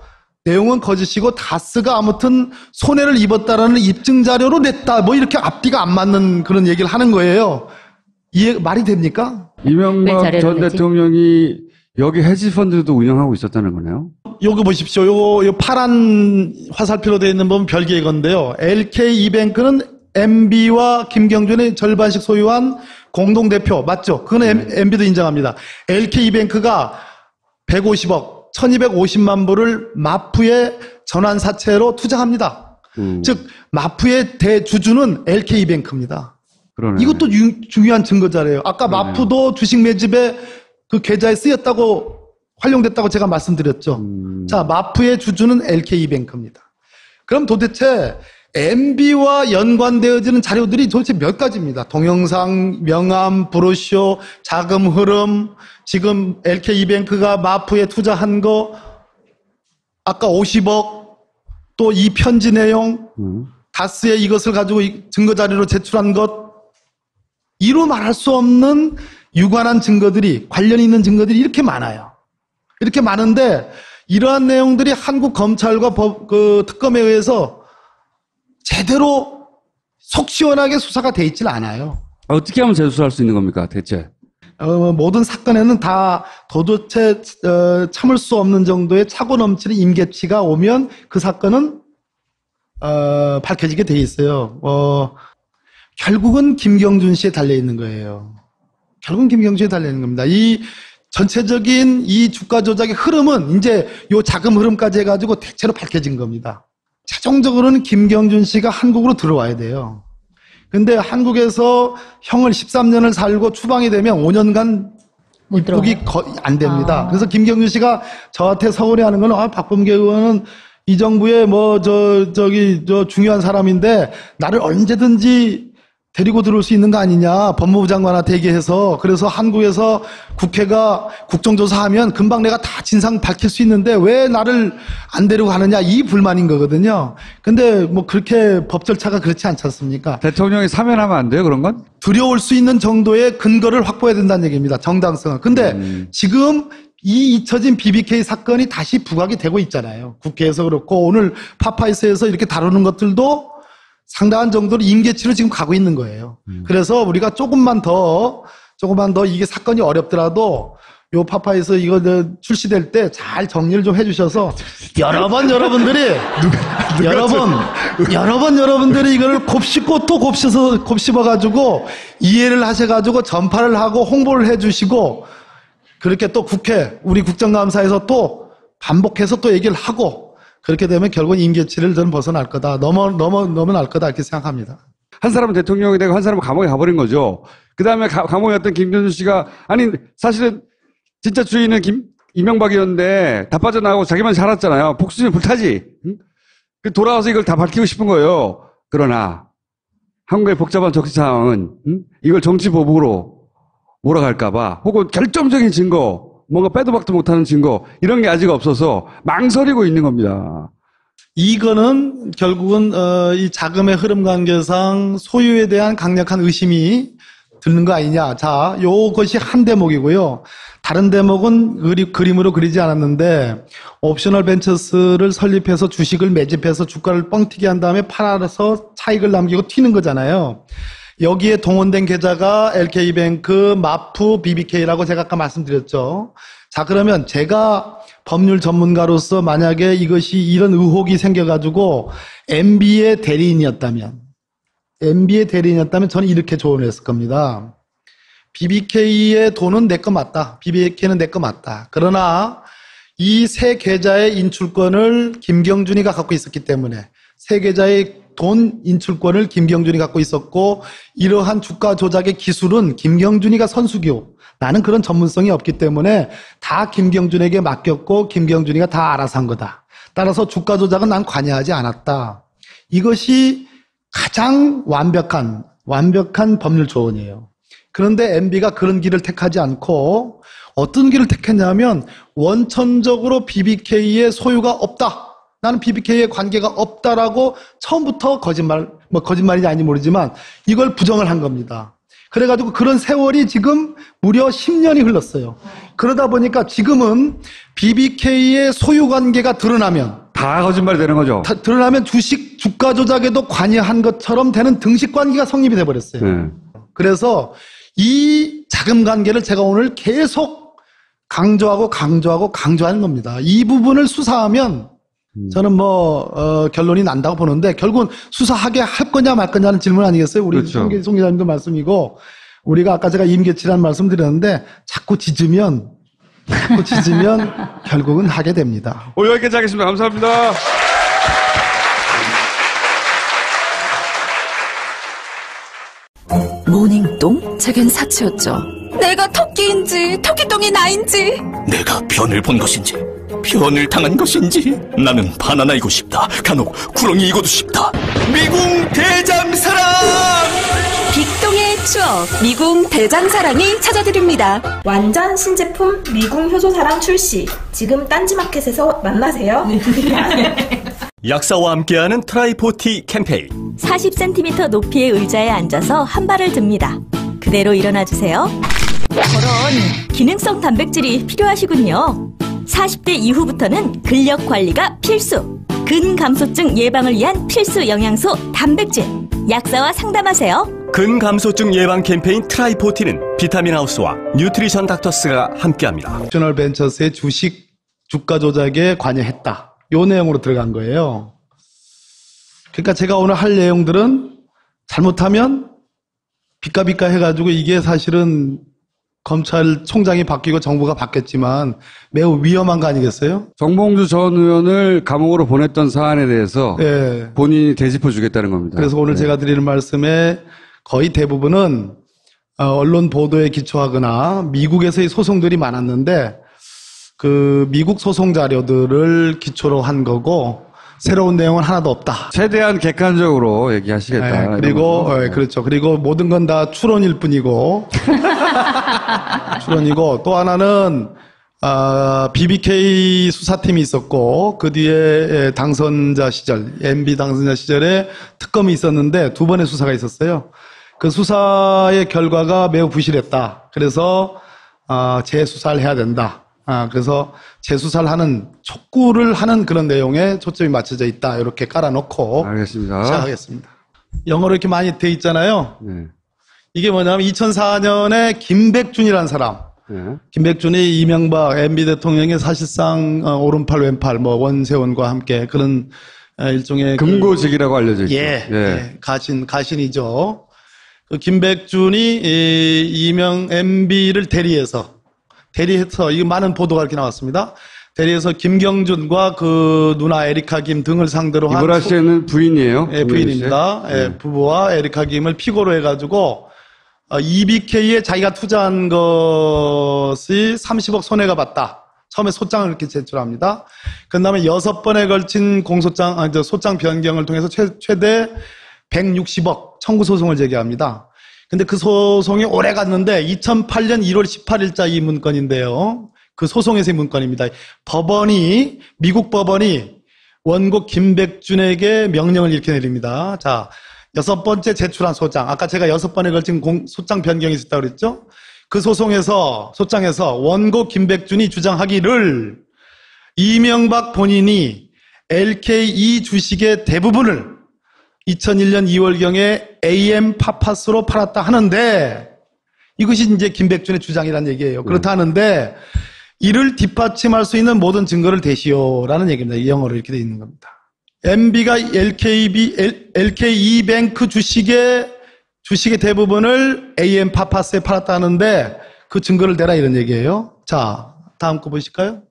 다스가 아무튼 손해를 입었다라는 입증 자료로 냈다. 뭐 이렇게 앞뒤가 안 맞는 그런 얘기를 하는 거예요. 말이 됩니까? 이명박 전 대통령이 여기 헤지펀드도 운영하고 있었다는 거네요. 요거 보십시오. 요 파란 화살표로 되어 있는 부분 별개의 건데요. LKE뱅크는 MB와 김경준의 절반씩 소유한 공동대표 맞죠? 그건 MB도 인정합니다. LKE뱅크가 150억, 1250만 불을 마프의 전환사채로 투자합니다. 즉 마프의 대주주는 LKE뱅크입니다. 그러네. 이것도 중요한 증거자료예요. 아까 마프도 주식 매집에 그 계좌에 쓰였다고 활용됐다고 제가 말씀드렸죠. 자, 마프의 주주는 LKE뱅크입니다. 그럼 도대체 MB와 연관되어지는 자료들이 도대체 몇 가지입니다. 동영상, 명함, 브로셔, 자금 흐름, 지금 LKE뱅크가 마프에 투자한 거, 아까 50억, 또 이 편지 내용, 다스에 이것을 가지고 증거자료로 제출한 것, 이루 말할 수 없는 유관한 증거들이, 관련 있는 증거들이 이렇게 많아요. 이렇게 많은데 이러한 내용들이 한국 검찰과 특검에 의해서 제대로 속 시원하게 수사가 돼 있질 않아요. 어떻게 하면 재수할 수 있는 겁니까, 대체? 모든 사건에는 다 도대체 참을 수 없는 정도의 차고 넘치는 임계치가 오면 그 사건은 밝혀지게 돼 있어요. 결국은 김경준 씨에 달려 있는 거예요. 결국은 김경준에 달려 있는 겁니다. 이 전체적인 이 주가 조작의 흐름은 이제 요 자금 흐름까지 해가지고 대체로 밝혀진 겁니다. 최종적으로는 김경준 씨가 한국으로 들어와야 돼요. 근데 한국에서 형을 13년을 살고 추방이 되면 5년간 입국이 거의 안 됩니다. 그래서 김경준 씨가 저한테 서울에 하는 건, 박범계 의원은 이 정부의 중요한 사람인데 나를 언제든지 데리고 들어올 수 있는 거 아니냐. 법무부 장관한테 얘기해서. 그래서 한국에서 국회가 국정조사하면 금방 내가 다 진상 밝힐 수 있는데 왜 나를 안 데리고 가느냐. 이 불만인 거거든요. 근데 뭐 그렇게 법 절차가 그렇지 않지 않습니까? 대통령이 사면하면 안 돼요, 그런 건? 두려울 수 있는 정도의 근거를 확보해야 된다는 얘기입니다. 정당성은. 근데 지금 이 잊혀진 BBK 사건이 다시 부각이 되고 있잖아요. 국회에서 그렇고 오늘 파파이스에서 이렇게 다루는 것들도 상당한 정도로 임계치로 지금 가고 있는 거예요. 그래서 우리가 조금만 더 이게 사건이 어렵더라도 요 파파에서 이거 출시될 때 잘 정리를 좀 해주셔서 여러 번 여러분들이 여러분들이 이걸 곱씹고 또 곱씹어가지고 이해를 하셔가지고 전파를 하고 홍보를 해주시고 그렇게 또 우리 국정감사에서 또 반복해서 또 얘기를 하고 그렇게 되면 결국은 임계치를 저는 벗어날 거다. 넘어날 거다 이렇게 생각합니다. 한 사람은 대통령이 되고 한 사람은 감옥에 가버린 거죠. 그 다음에 감옥에 갔던 김경준 씨가 아니 사실은 진짜 주인은 이명박이었는데 다 빠져나가고 자기만 살았잖아요. 복수는 불타지. 응? 돌아와서 이걸 다 밝히고 싶은 거예요. 그러나 한국의 복잡한 정치 상황은 이걸 정치 보복으로 몰아갈까봐 혹은 결정적인 증거 뭔가 빼도 박도 못하는 증거 이런 게 아직 없어서 망설이고 있는 겁니다. 이거는 결국은 이 자금의 흐름 관계상 소유에 대한 강력한 의심이 드는 거 아니냐. 자, 요것이 한 대목이고요. 다른 대목은 그림으로 그리지 않았는데 옵셔널 벤처스를 설립해서 주식을 매집해서 주가를 뻥튀기 한 다음에 팔아서 차익을 남기고 튀는 거잖아요. 여기에 동원된 계좌가 LK뱅크, 마프, BBK라고 제가 아까 말씀드렸죠. 자, 그러면 제가 법률 전문가로서 만약에 이것이 이런 의혹이 생겨가지고 MB의 대리인이었다면 저는 이렇게 조언을 했을 겁니다. BBK의 돈은 내 거 맞다. BBK는 내 거 맞다. 그러나 이 세 계좌의 인출권을 김경준이가 갖고 있었기 때문에 세 계좌의 돈 인출권을 김경준이 갖고 있었고 이러한 주가 조작의 기술은 김경준이가 선수기호. 나는 그런 전문성이 없기 때문에 다 김경준에게 맡겼고 김경준이가 다 알아서 한 거다. 따라서 주가 조작은 난 관여하지 않았다. 이것이 가장 완벽한 법률 조언이에요. 그런데 MB가 그런 길을 택하지 않고 어떤 길을 택했냐면 원천적으로 BBK의 소유가 없다. 나는 BBK의 관계가 없다라고 처음부터 거짓말인지 아닌지 모르지만 이걸 부정을 한 겁니다. 그래가지고 그런 세월이 지금 무려 10년이 흘렀어요. 그러다 보니까 지금은 BBK의 소유 관계가 드러나면 다 거짓말이 되는 거죠. 드러나면 주가 조작에도 관여한 것처럼 되는 등식 관계가 성립이 돼버렸어요. 그래서 이 자금 관계를 제가 오늘 계속 강조하는 겁니다. 이 부분을 수사하면 저는 결론이 난다고 보는데 결국은 수사하게 할 거냐 말 거냐는 질문 아니겠어요? 우리 그렇죠. 송 기자님도 말씀이고 우리가 아까 제가 임계치라는 말씀 드렸는데 자꾸 짖으면 결국은 하게 됩니다. 오늘 여기까지 하겠습니다. 감사합니다. 모닝똥? 제겐 사치였죠. 내가 토끼인지 토끼똥이 나인지 내가 변을 본 것인지 변을 당한 것인지 나는 바나나이고 싶다. 간혹 구렁이이고도 싶다. 미궁 대장사랑 빅똥의 추억 미궁 대장사랑이 찾아드립니다. 완전 신제품 미궁 효소사랑 출시. 지금 딴지마켓에서 만나세요. 약사와 함께하는 트라이포티 캠페인 40cm 높이의 의자에 앉아서 한 발을 듭니다. 그대로 일어나주세요. 저런 기능성 단백질이 필요하시군요. 40대 이후부터는 근력 관리가 필수. 근감소증 예방을 위한 필수 영양소 단백질. 약사와 상담하세요. 근감소증 예방 캠페인 트라이포티는 비타민 하우스와 뉴트리션 닥터스가 함께합니다. 옵셔널 벤처스의 주식 주가 조작에 관여했다. 요 내용으로 들어간 거예요. 그러니까 제가 오늘 할 내용들은 잘못하면 비까비까 해가지고 이게 사실은 검찰총장이 바뀌고 정부가 바뀌었지만 매우 위험한 거 아니겠어요? 정봉주 전 의원을 감옥으로 보냈던 사안에 대해서 네. 본인이 되짚어 주겠다는 겁니다. 그래서 오늘 제가 드리는 말씀의 거의 대부분은 언론 보도에 기초하거나 미국에서의 소송들이 많았는데 그 미국 소송 자료들을 기초로 한 거고 새로운 내용은 하나도 없다. 최대한 객관적으로 얘기하시겠다. 네, 그리고 그렇죠. 그리고 모든 건 다 추론일 뿐이고 추론이고 또 하나는 BBK 수사팀이 있었고 그 뒤에 당선자 시절 MB 당선자 시절에 특검이 있었는데 두 번의 수사가 있었어요. 그 수사의 결과가 매우 부실했다. 그래서 재수사를 해야 된다. 그래서 재수사를 하는 촉구를 하는 그런 내용에 초점이 맞춰져 있다. 이렇게 깔아놓고 알겠습니다. 시작하겠습니다. 영어로 이렇게 많이 돼 있잖아요. 네. 이게 뭐냐면 2004년에 김백준이라는 사람, 네. 김백준이 이명박 MB 대통령의 사실상 오른팔 왼팔 뭐 원세훈과 함께 그런 일종의 금고직이라고 알려져 있죠. 예. 가신이죠. 그 김백준이 MB를 대리해서 이거 많은 보도가 이렇게 나왔습니다. 대리해서 김경준과 그 누나 에리카 김 등을 상대로 한 이보라 씨는 부인이에요. 예, 부인입니다. 예, 부부와 에리카 김을 피고로 해가지고 EBK에 자기가 투자한 것이 30억 손해가 봤다. 처음에 소장을 이렇게 제출합니다. 그 다음에 6번에 걸친 소장 변경을 통해서 최대 160억 청구 소송을 제기합니다. 근데 그 소송이 오래 갔는데 2008년 1월 18일자 이 문건인데요. 그 소송에서의 문건입니다. 미국 법원이 원고 김백준에게 명령을 이렇게 내립니다. 자, 6번째 제출한 소장. 아까 제가 6번에 걸친 소장 변경이 있었다고 그랬죠? 그 소장에서 원고 김백준이 주장하기를 이명박 본인이 LKE 주식의 대부분을 2001년 2월경에 AM 파파스로 팔았다 하는데 이것이 이제 김백준의 주장이라는 얘기예요. 그렇다 하는데 이를 뒷받침할 수 있는 모든 증거를 대시오라는 얘기입니다. 영어로 이렇게 되어 있는 겁니다. MB가 LKE 뱅크 주식의 대부분을 AM 파파스에 팔았다는데 그 증거를 대라 이런 얘기예요. 자, 다음 거 보실까요?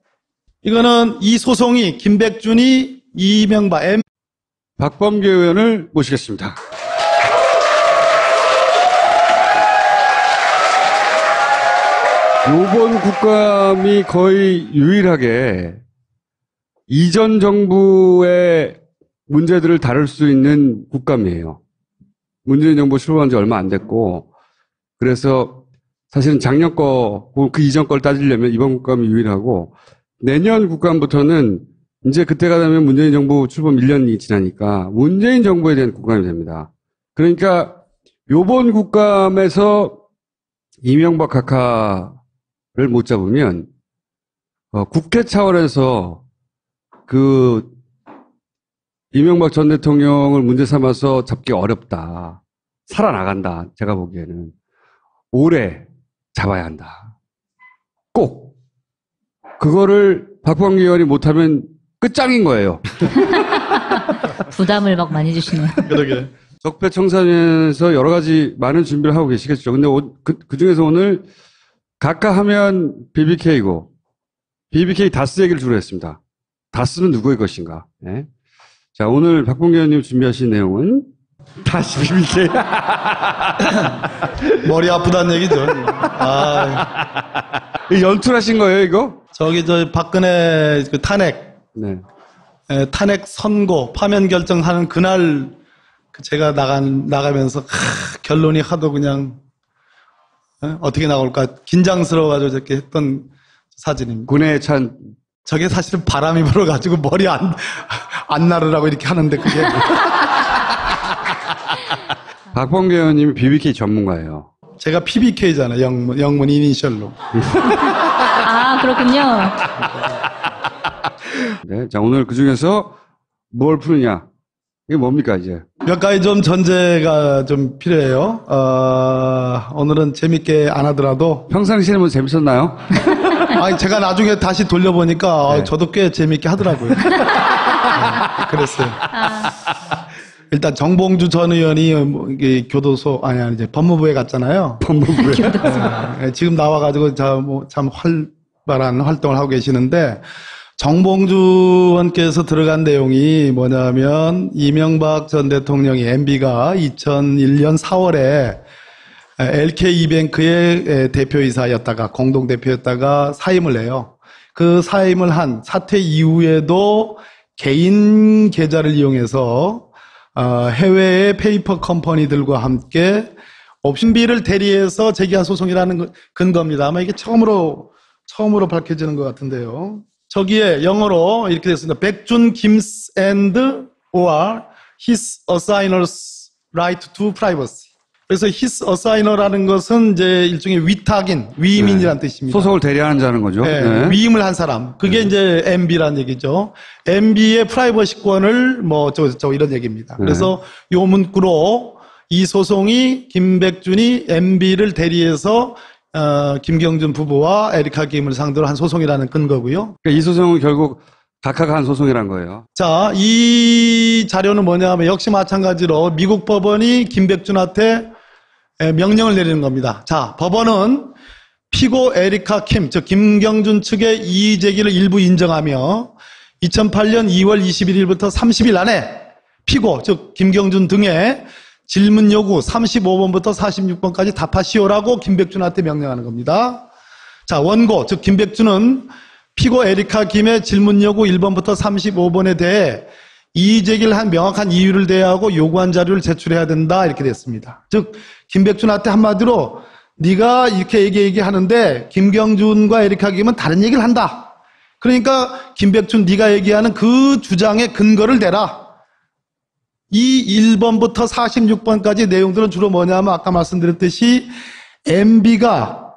이거는 이 소송이 김백준이 이명박 박범계 의원을 모시겠습니다. 이번 국감이 거의 유일하게 이전 정부의 문제들을 다룰 수 있는 국감이에요. 문재인 정부 출범한 지 얼마 안 됐고, 그래서 사실은 작년 거, 그 이전 걸 따지려면 이번 국감이 유일하고, 내년 국감부터는 이제 그때가 되면 문재인 정부 출범 1년이 지나니까 문재인 정부에 대한 국감이 됩니다. 그러니까 요번 국감에서 이명박 각하를 못 잡으면 국회 차원에서 그 이명박 전 대통령을 문제 삼아서 잡기 어렵다. 살아나간다. 제가 보기에는. 오래 잡아야 한다. 꼭. 그거를 박범계 의원이 못하면 끝장인 거예요. 부담을 막 많이 주시네요. 그러게. 적폐청산에서 여러 가지 많은 준비를 하고 계시겠죠. 근데 그 중에서 오늘 각하 하면 BBK고, BBK 다스 얘기를 주로 했습니다. 다스는 누구의 것인가? 네. 자, 오늘 박범계 의원님 준비하신 내용은 다시 BBK. 머리 아프다는 얘기죠. 연출하신 거예요, 이거? 박근혜 그 탄핵. 네. 탄핵 선고, 파면 결정하는 그날 제가 나가면서 결론이 하도 그냥 어떻게 나올까 긴장스러워가지고 저렇게 했던 사진입니다. 군에 찬. 저게 사실은 바람이 불어가지고 머리 안 나르라고 이렇게 하는데 그게. 박범계 의원님이 BBK 전문가예요. 제가 PBK잖아요. 영문 이니셜로. 아, 그렇군요. 네, 자, 오늘 그 중에서 뭘 푸느냐. 이게 뭡니까, 이제? 몇 가지 좀 전제가 좀 필요해요. 오늘은 재밌게 안 하더라도. 평상시에는 뭐 재밌었나요? 아니, 제가 나중에 다시 돌려보니까 네. 저도 꽤 재밌게 하더라고요. 그랬어요. 일단 정봉주 전 의원이 이게 교도소, 이제 법무부에 갔잖아요. 법무부에. 네, 지금 나와가지고 참 활발한 활동을 하고 계시는데, 정봉주 의원께서 들어간 내용이 뭐냐면 이명박 전 대통령이 MB가 2001년 4월에 LKE뱅크의 대표이사였다가 공동대표였다가 사임을 해요. 그 사임을 한 사퇴 이후에도 개인 계좌를 이용해서 해외의 페이퍼 컴퍼니들과 함께 옵션비를 대리해서 제기한 소송이라는 근거입니다. 아마 이게 처음으로 밝혀지는 것 같은데요. 저기에 영어로 이렇게 됐습니다. 백준 김스 and or his assigner's right to privacy. 그래서 his assigner라는 것은 이제 일종의 위임인이라는 뜻입니다. 소송을 대리하는 자는 거죠. 네, 네. 위임을 한 사람. 그게 이제 MB라는 얘기죠. MB의 프라이버시권을 이런 얘기입니다. 그래서 요 문구로 이 소송이 김백준이 MB를 대리해서 김경준 부부와 에리카 김을 상대로 한 소송이라는 근거고요. 그러니까 이 소송은 결국 각하가 한 소송이란 거예요. 자, 이 자료는 뭐냐면 역시 마찬가지로 미국 법원이 김백준한테 명령을 내리는 겁니다. 자, 법원은 피고 에리카 킴, 즉 김경준 측의 이의 제기를 일부 인정하며 2008년 2월 21일부터 30일 안에 피고, 즉 김경준 등의 질문 요구 35번부터 46번까지 답하시오라고 김백준한테 명령하는 겁니다. 자, 원고, 즉 김백준은 피고 에리카 김의 질문 요구 1번부터 35번에 대해 이의 제기를 한 명확한 이유를 대하고 요구한 자료를 제출해야 된다 이렇게 됐습니다. 즉 김백준한테 한마디로 네가 이렇게 얘기하는데 김경준과 에리카 김은 다른 얘기를 한다. 그러니까 김백준 네가 얘기하는 그 주장의 근거를 대라. 이 1번부터 46번까지 내용들은 주로 뭐냐면 아까 말씀드렸듯이 MB가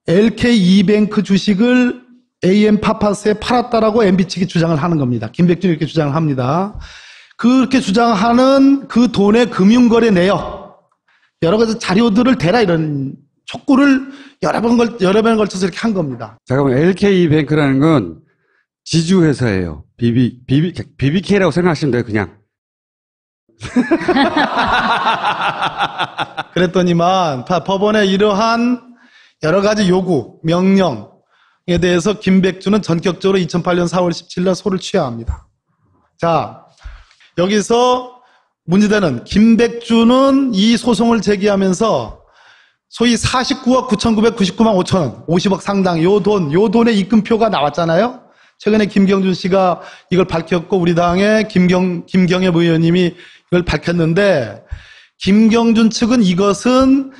LKE뱅크 주식을 AM파파스에 팔았다라고 MB 측이 주장을 하는 겁니다. 김백준이 이렇게 주장을 합니다. 그렇게 주장하는 그 돈의 금융거래 내역, 여러 가지 자료들을 대라 이런 촉구를 여러 번에 걸쳐서 이렇게 한 겁니다. 잠깐만, LKE뱅크라는 건 지주회사예요. BBK라고 생각하시면 돼요, 그냥. 그랬더니만 법원의 이러한 여러 가지 요구, 명령에 대해서 김백준은 전격적으로 2008년 4월 17일 날 소를 취해야 합니다. 자, 여기서 문제되는 김백준은 이 소송을 제기하면서 소위 49억 9,999만 5천 원, 50억 상당 요 돈의 입금표가 나왔잖아요. 최근에 김경준 씨가 이걸 밝혔고 우리 당의 김경엽 의원님이 이걸 밝혔는데 김경준 측은 이것은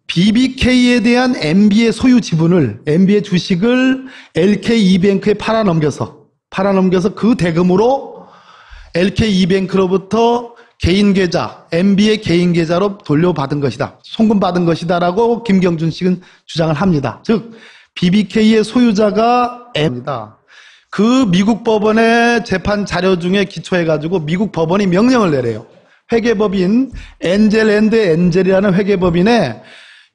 BBK에 대한 MB의 소유 지분을 MB의 주식을 LKE뱅크에 팔아넘겨서 그 대금으로 LKE뱅크로부터 개인 계좌, MB의 개인 계좌로 돌려받은 것이다. 송금받은 것이다라고 김경준 씨는 주장을 합니다. 즉 BBK의 소유자가 M입니다. 그 미국 법원의 재판 자료 중에 기초해가지고 미국 법원이 명령을 내려요. 회계법인 엔젤이라는 회계법인에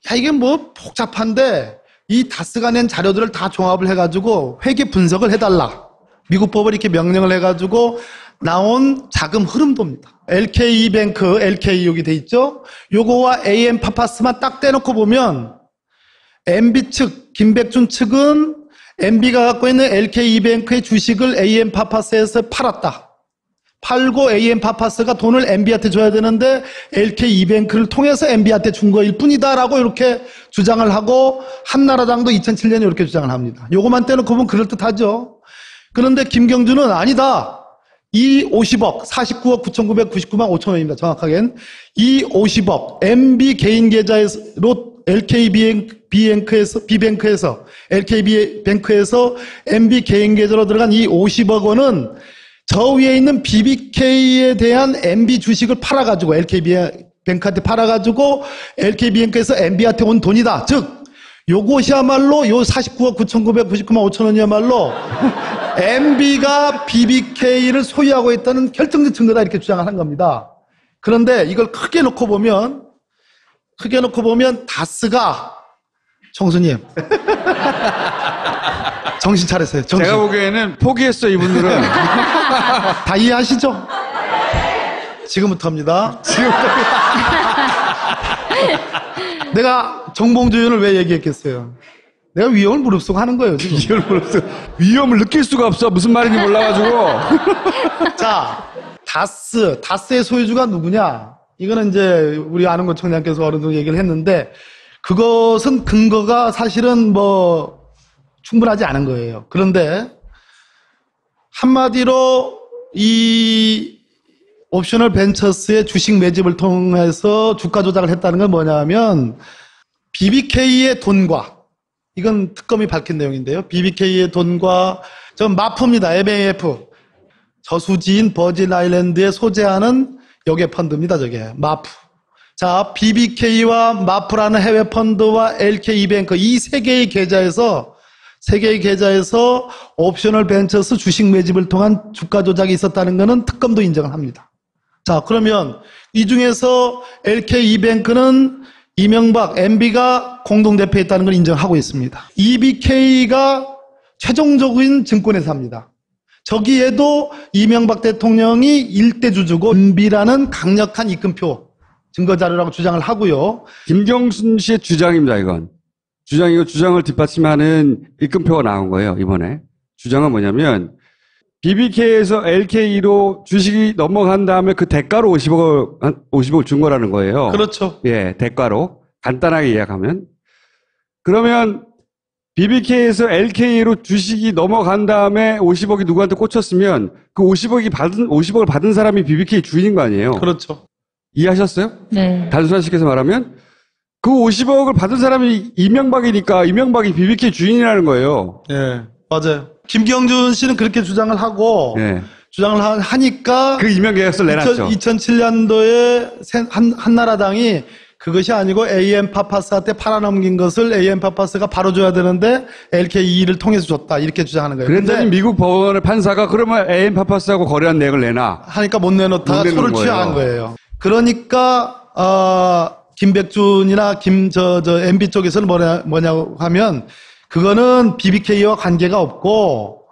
야 이게 뭐 복잡한데 이 다스가 낸 자료들을 다 종합을 해가지고 회계 분석을 해달라. 미국 법원이 이렇게 명령을 해가지고 나온 자금 흐름도입니다. LKE뱅크, LK 여기 돼 있죠? 요거와 AM파파스만 딱 떼놓고 보면 MB 측, 김백준 측은 MB가 갖고 있는 LKE뱅크의 주식을 AM파파스에서 팔았다. 팔고 AM파파스가 돈을 MB한테 줘야 되는데 LKE뱅크를 통해서 MB한테 준 거일 뿐이다라고 이렇게 주장을 하고 한나라당도 2007년에 이렇게 주장을 합니다. 요거만 떼놓고 보면 그럴듯하죠. 그런데 김경준은 아니다. 이 50억, 49억 9,999만 5천 원입니다. 정확하게는. 이 50억, MB 개인 계좌로 LKB뱅크에서 LKB뱅크에서 MB 개인 계좌로 들어간 이 50억 원은 저 위에 있는 BBK에 대한 MB 주식을 팔아가지고 LKB뱅크한테 팔아가지고 LKB뱅크에서 MB한테 온 돈이다. 즉 요것이야말로 요 49억 9,999만 5천 원이야말로 MB가 BBK를 소유하고 있다는 결정적 증거다 이렇게 주장을 한 겁니다. 그런데 이걸 크게 놓고 보면 다스가 총수님 정신 차렸어요. 정신. 제가 보기에는 포기했어 이분들은. 다 이해하시죠? 지금부터입니다. 내가 정봉주 의원을 왜 얘기했겠어요? 내가 위험을 무릅쓰고 하는 거예요, 지금. 위험을 느낄 수가 없어. 무슨 말인지 몰라가지고. 자, 다스의 소유주가 누구냐? 이거는 이제 우리 아는것 청장께서 어느 정도 얘기를 했는데, 그것은 근거가 사실은 충분하지 않은 거예요. 그런데, 한마디로 이 옵셔널 벤처스의 주식 매집을 통해서 주가 조작을 했다는 건 뭐냐면, BBK의 돈과, 이건 특검이 밝힌 내용인데요. BBK의 돈과, 마프입니다. MAF. 저수지인 버진 아일랜드에 소재하는 역외 펀드입니다. 저게 마프. 자, BBK와 마프라는 해외 펀드와 LKE뱅크 이 세 개의 계좌에서 옵셔널 벤처스 주식 매집을 통한 주가 조작이 있었다는 것은 특검도 인정을 합니다. 자, 그러면 이 중에서 LKE뱅크는 이명박, MB가 공동대표했다는 걸 인정하고 있습니다. EBK가 최종적인 증권회사입니다. 저기에도 이명박 대통령이 일대주주고 MB라는 강력한 입금표 증거자료라고 주장을 하고요. 김경순 씨의 주장입니다, 이건. 주장이고 주장을 뒷받침하는 입금표가 나온 거예요, 이번에. 주장은 뭐냐면 BBK에서 LKE로 주식이 넘어간 다음에 그 대가로 50억을 준 거라는 거예요. 그렇죠. 예, 대가로. 간단하게 이야기하면. 그러면 BBK에서 LKE로 주식이 넘어간 다음에 50억이 누구한테 꽂혔으면 그 50억을 받은 사람이 BBK 주인인 거 아니에요? 그렇죠. 이해하셨어요? 네. 단순화시켜서 말하면 그 50억을 받은 사람이 이명박이니까 이명박이 BBK 주인이라는 거예요. 예, 맞아요. 김경준 씨는 그렇게 주장을 하고 예. 주장을 하니까 그 임명계약서를 내놨죠. 2007년도에 한나라당이 그것이 아니고 AM 파파스한테 팔아넘긴 것을 AM 파파스가 바로 줘야 되는데 LKE를 통해서 줬다 이렇게 주장하는 거예요. 그랬더니 미국 법원의 판사가 그러면 AM 파파스하고 거래한 내역을 내놔. 하니까 못 내놓다가 못 내놓은 소를 거예요. 취한 거예요. 그러니까 김백준이나 MB 쪽에서는 뭐냐고 하면 그거는 BBK와 관계가 없고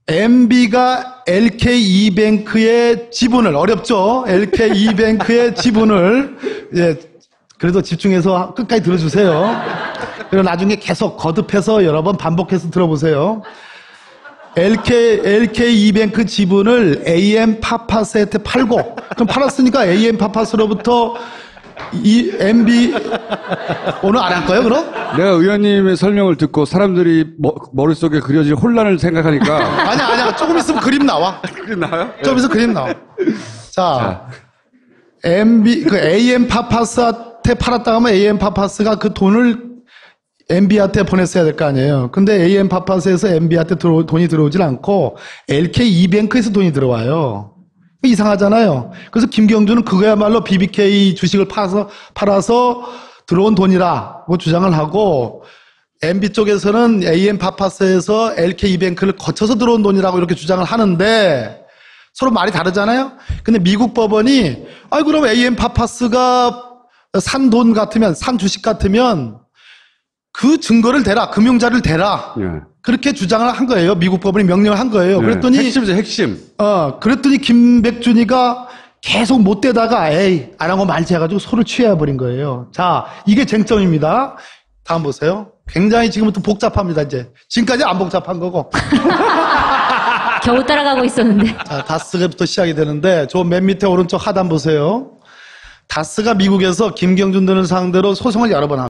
MB가 LKE뱅크의 지분을 어렵죠. LKE뱅크의 지분을 예, 그래도 집중해서 끝까지 들어주세요. 그리고 나중에 계속 거듭해서 여러 번 반복해서 들어보세요. LKE뱅크 지분을 AM 파파스한테 팔고 그럼 팔았으니까 AM 파파스로부터 이 MB 오늘 안 할까요 그럼? 내가 의원님의 설명을 듣고 사람들이 머릿속에 그려질 혼란을 생각하니까 아니야 조금 있으면 그림 나와. 그게 나와요? 좀 있으면 그림 나와. 자, AM 파파스한테 팔았다 하면 AM 파파스가 그 돈을 MB한테 보냈어야 될 거 아니에요. 근데 AM 파파스에서 MB한테 돈이 들어오질 않고 LKE뱅크에서 돈이 들어와요. 이상하잖아요. 그래서 김경준은 그거야말로 BBK 주식을 팔아서 들어온 돈이라고 주장을 하고 MB 쪽에서는 AM 파파스에서 LKE뱅크를 거쳐서 들어온 돈이라고 이렇게 주장을 하는데 서로 말이 다르잖아요. 근데 미국 법원이 그럼 AM 파파스가 산 돈 같으면 산 주식 같으면 그 증거를 대라, 금융자를 대라. 예. 그렇게 주장을 한 거예요. 미국 법원이 명령을 한 거예요. 예. 그랬더니 핵심이죠, 핵심. 그랬더니 김백준이가 계속 못 대다가 안 하고 말지 해가지고 소를 취해버린 거예요. 자, 이게 쟁점입니다. 다음 보세요. 굉장히 지금부터 복잡합니다, 이제. 지금까지 안 복잡한 거고. 겨우 따라가고 있었는데. 자, 다스부터 시작이 되는데, 저 맨 밑에 오른쪽 하단 보세요. 다스가 미국에서 김경준 등을 상대로 소송을 여러 번 합니다.